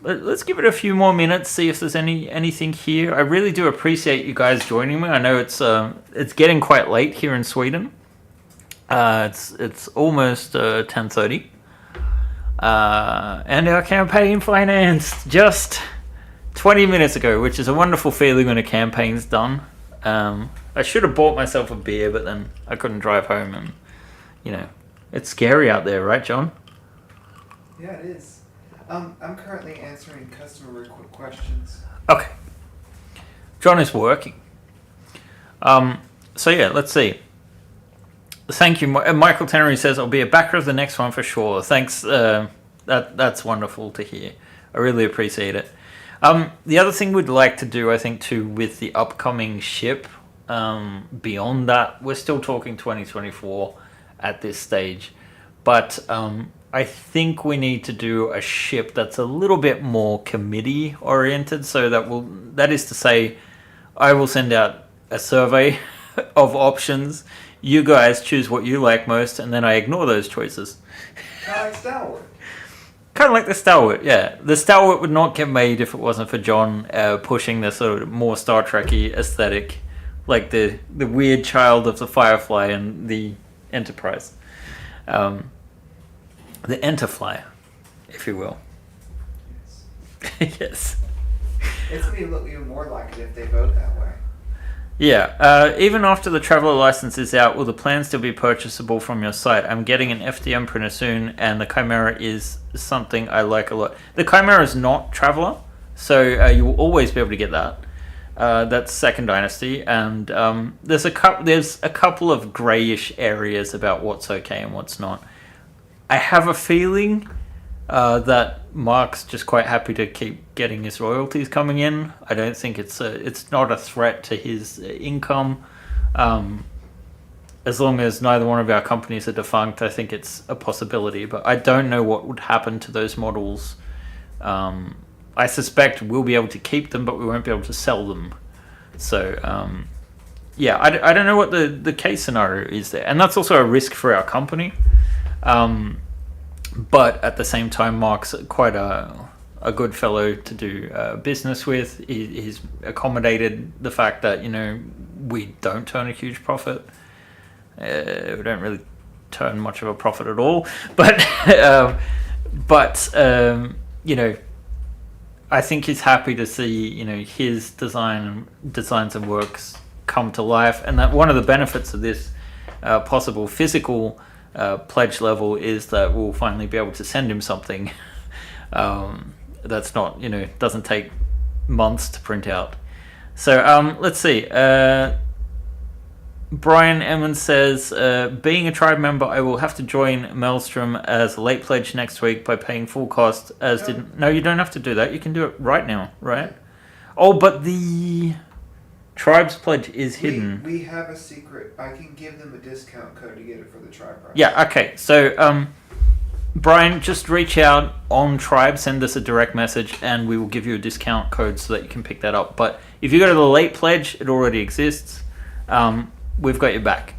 Let's give it a few more minutes, see if there's anything here. I really do appreciate you guys joining me. I know it's getting quite late here in Sweden. It's almost 10:30. And our campaign financed just 20 minutes ago, which is a wonderful feeling when a campaign's done. I should have bought myself a beer, but then I couldn't drive home, and it's scary out there, right, John? Yeah, it is. I'm currently answering customer questions. Okay. John is working. So yeah, let's see. Thank you, Michael Tenery says, I'll be a backer of the next one for sure. Thanks. That's wonderful to hear. I really appreciate it. The other thing we'd like to do, I think, too, with the upcoming ship, beyond that, we're still talking 2024 at this stage, but I think we need to do a ship that's a little bit more committee oriented, so that is to say, I will send out a survey of options. You guys choose what you like most, and then I ignore those choices. Kind of like Stalwart. Kind of like the Stalwart, yeah. The Stalwart would not get made if it wasn't for John pushing the sort of more Star Trek-y aesthetic, like the weird child of the Firefly and the Enterprise. The Enterfly, if you will. Yes. Yes. It's going to look even more like it if they vote that way. Yeah, even after the traveler license is out, will the plan still be purchasable from your site? I'm getting an FDM printer soon, and the Chimera is something I like a lot. The Chimera is not traveler, so you will always be able to get that. That's Second Dynasty, and there's a couple of greyish areas about what's okay and what's not. I have a feeling that Mark's just quite happy to keep getting his royalties coming in. I don't think it's not a threat to his income. As long as neither one of our companies are defunct, I think it's a possibility. But I don't know what would happen to those models. I suspect we'll be able to keep them, but we won't be able to sell them. So, yeah, I don't know what the case scenario is there. And that's also a risk for our company. But at the same time, Mark's quite a good fellow to do business with. He's accommodated the fact that, we don't turn a huge profit. We don't really turn much of a profit at all. But, I think he's happy to see, his designs and works come to life. And that one of the benefits of this possible physical pledge level is that we'll finally be able to send him something that's not, doesn't take months to print out. So let's see. Brian Emmons says, being a tribe member, I will have to join Maelstrom as a late pledge next week by paying full cost. No, you don't have to do that. You can do it right now, right? Oh, but the Tribe's pledge is hidden. We have a secret. I can give them a discount code to get it for the tribe price. Yeah, okay. So, Brian, just reach out on Tribe, send us a direct message, and we will give you a discount code so that you can pick that up. But if you go to the late pledge, it already exists. We've got your back.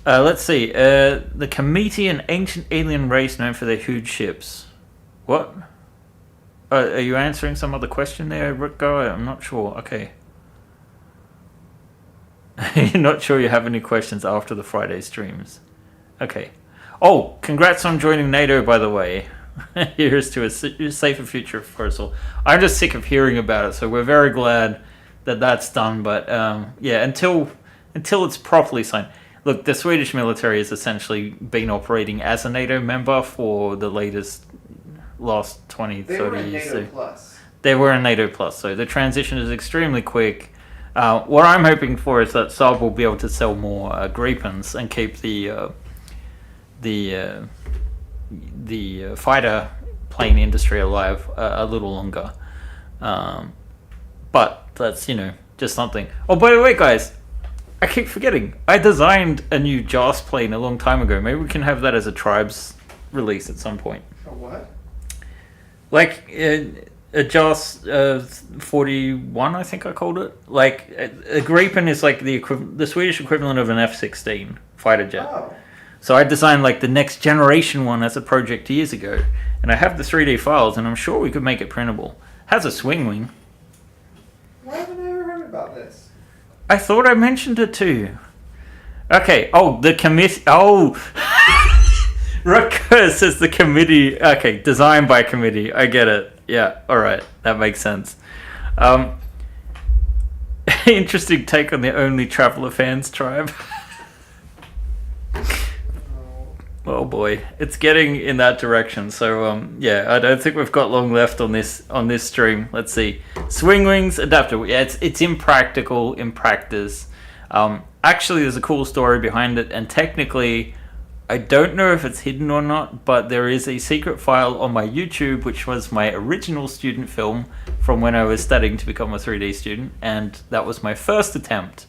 Let's see. The Committee, an ancient alien race known for their huge ships. What? Are you answering some other question there, Rico? I'm not sure. Okay. You're not sure you have any questions after the Friday streams. Okay. Oh, congrats on joining NATO, by the way. Here's to a safer future for us all. I'm just sick of hearing about it, so we're very glad that that's done. But yeah, until it's properly signed. Look, the Swedish military has essentially been operating as a NATO member for the last 20, 30 years. They were in NATO Plus. They were in NATO Plus, so the transition is extremely quick. What I'm hoping for is that Saab will be able to sell more Gripens and keep the fighter plane industry alive a little longer. But that's, just something. Oh, by the way, guys, I keep forgetting. I designed a new JAS plane a long time ago. Maybe we can have that as a Tribes release at some point. A what? Like a JAS 41, I think I called it. Like a Gripen is like the Swedish equivalent of an F-16 fighter jet. Oh. So I designed like the next generation one as a project years ago, and I have the 3D files, and I'm sure we could make it printable. Has a swing wing. Why haven't I ever heard about this? I thought I mentioned it to you. Okay. Oh, the committee. Oh. Rutger says the committee. Okay, designed by committee. I get it. Yeah, alright. That makes sense. Interesting take on the only Traveller fans tribe. Oh boy, it's getting in that direction. So yeah, I don't think we've got long left on this stream. Let's see. Swing wings adapter. Yeah, it's impractical in practice. Actually, there's a cool story behind it, and technically, I don't know if it's hidden or not, but there is a secret file on my YouTube, which was my original student film from when I was studying to become a 3D student, and that was my first attempt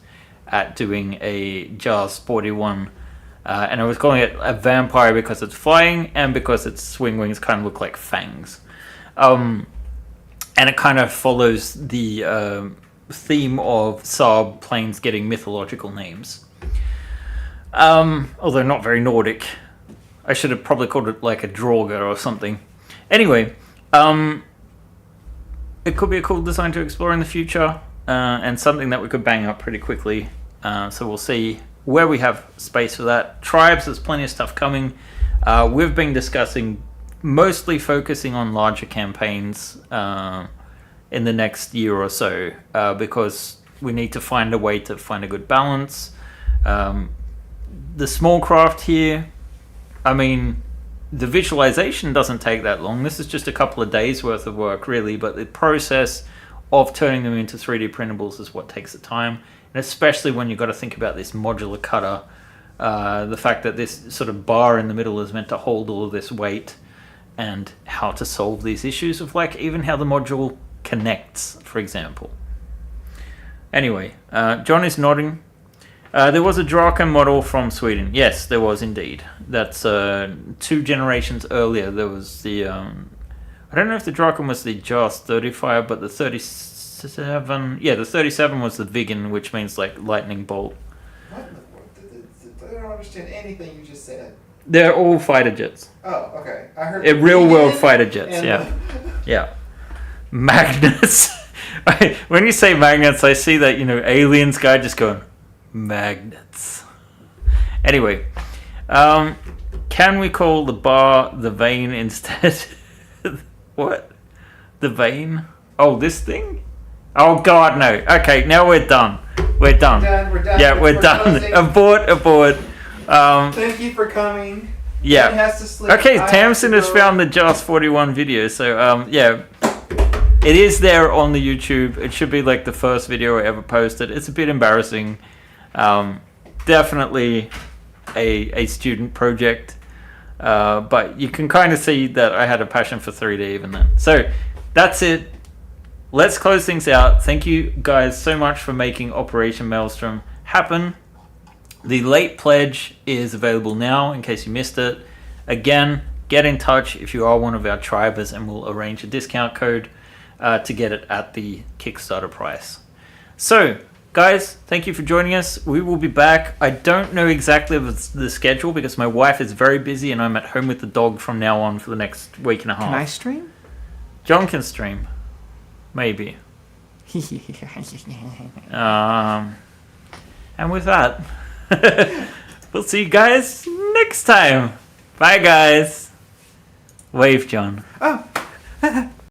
at doing a JAS 41. And I was calling it a vampire because it's flying and because its swing wings kind of look like fangs. And it kind of follows the theme of Saab planes getting mythological names. Although not very Nordic. I should have probably called it like a Draugr or something. Anyway, it could be a cool design to explore in the future, and something that we could bang up pretty quickly. So we'll see where we have space for that. Tribes, there's plenty of stuff coming. We've been discussing mostly focusing on larger campaigns, in the next year or so, because we need to find a way to find a good balance. The small craft here, I mean, the visualization doesn't take that long. This is just a couple of days worth of work, really, but the process of turning them into 3D printables is what takes the time, and especially when you've got to think about this modular cutter, the fact that this sort of bar in the middle is meant to hold all of this weight, and how to solve these issues of like even how the module connects, for example. Anyway, John is nodding. There was a Draken model from Sweden. Yes, there was indeed. That's 2 generations earlier. There was the I don't know if the Draken was the JAS 35, but the 37. Yeah, the 37 was the Viggen, which means like lightning bolt. What? I don't understand anything you just said. They're all fighter jets. Oh, okay. I heard Real world fighter jets. Yeah, yeah. Magnets. When you say magnets, I see that aliens guy just going magnets. Anyway, can we call the bar the vein instead? What? The vein? Oh, this thing? Oh God, no. Okay, now we're done. We're done. We're done. Yeah, we're done. Closing. Abort. Thank you for coming. Yeah. Ken has to sleep. Okay, I have Tamsin to has go. found the JAS 41 video, so yeah. It is there on the YouTube. It should be like the first video I ever posted. It's a bit embarrassing. Definitely a student project. But you can kind of see that I had a passion for 3D even then. So that's it. Let's close things out. Thank you guys so much for making Operation Maelstrom happen. The late pledge is available now in case you missed it. Again, get in touch if you are one of our tribers and we'll arrange a discount code to get it at the Kickstarter price. So, guys, thank you for joining us. We will be back. I don't know exactly the schedule because my wife is very busy and I'm at home with the dog from now on for the next week and a half. Can I stream? John can stream. Maybe. And with that, we'll see you guys next time. Bye, guys. Wave, John. Oh.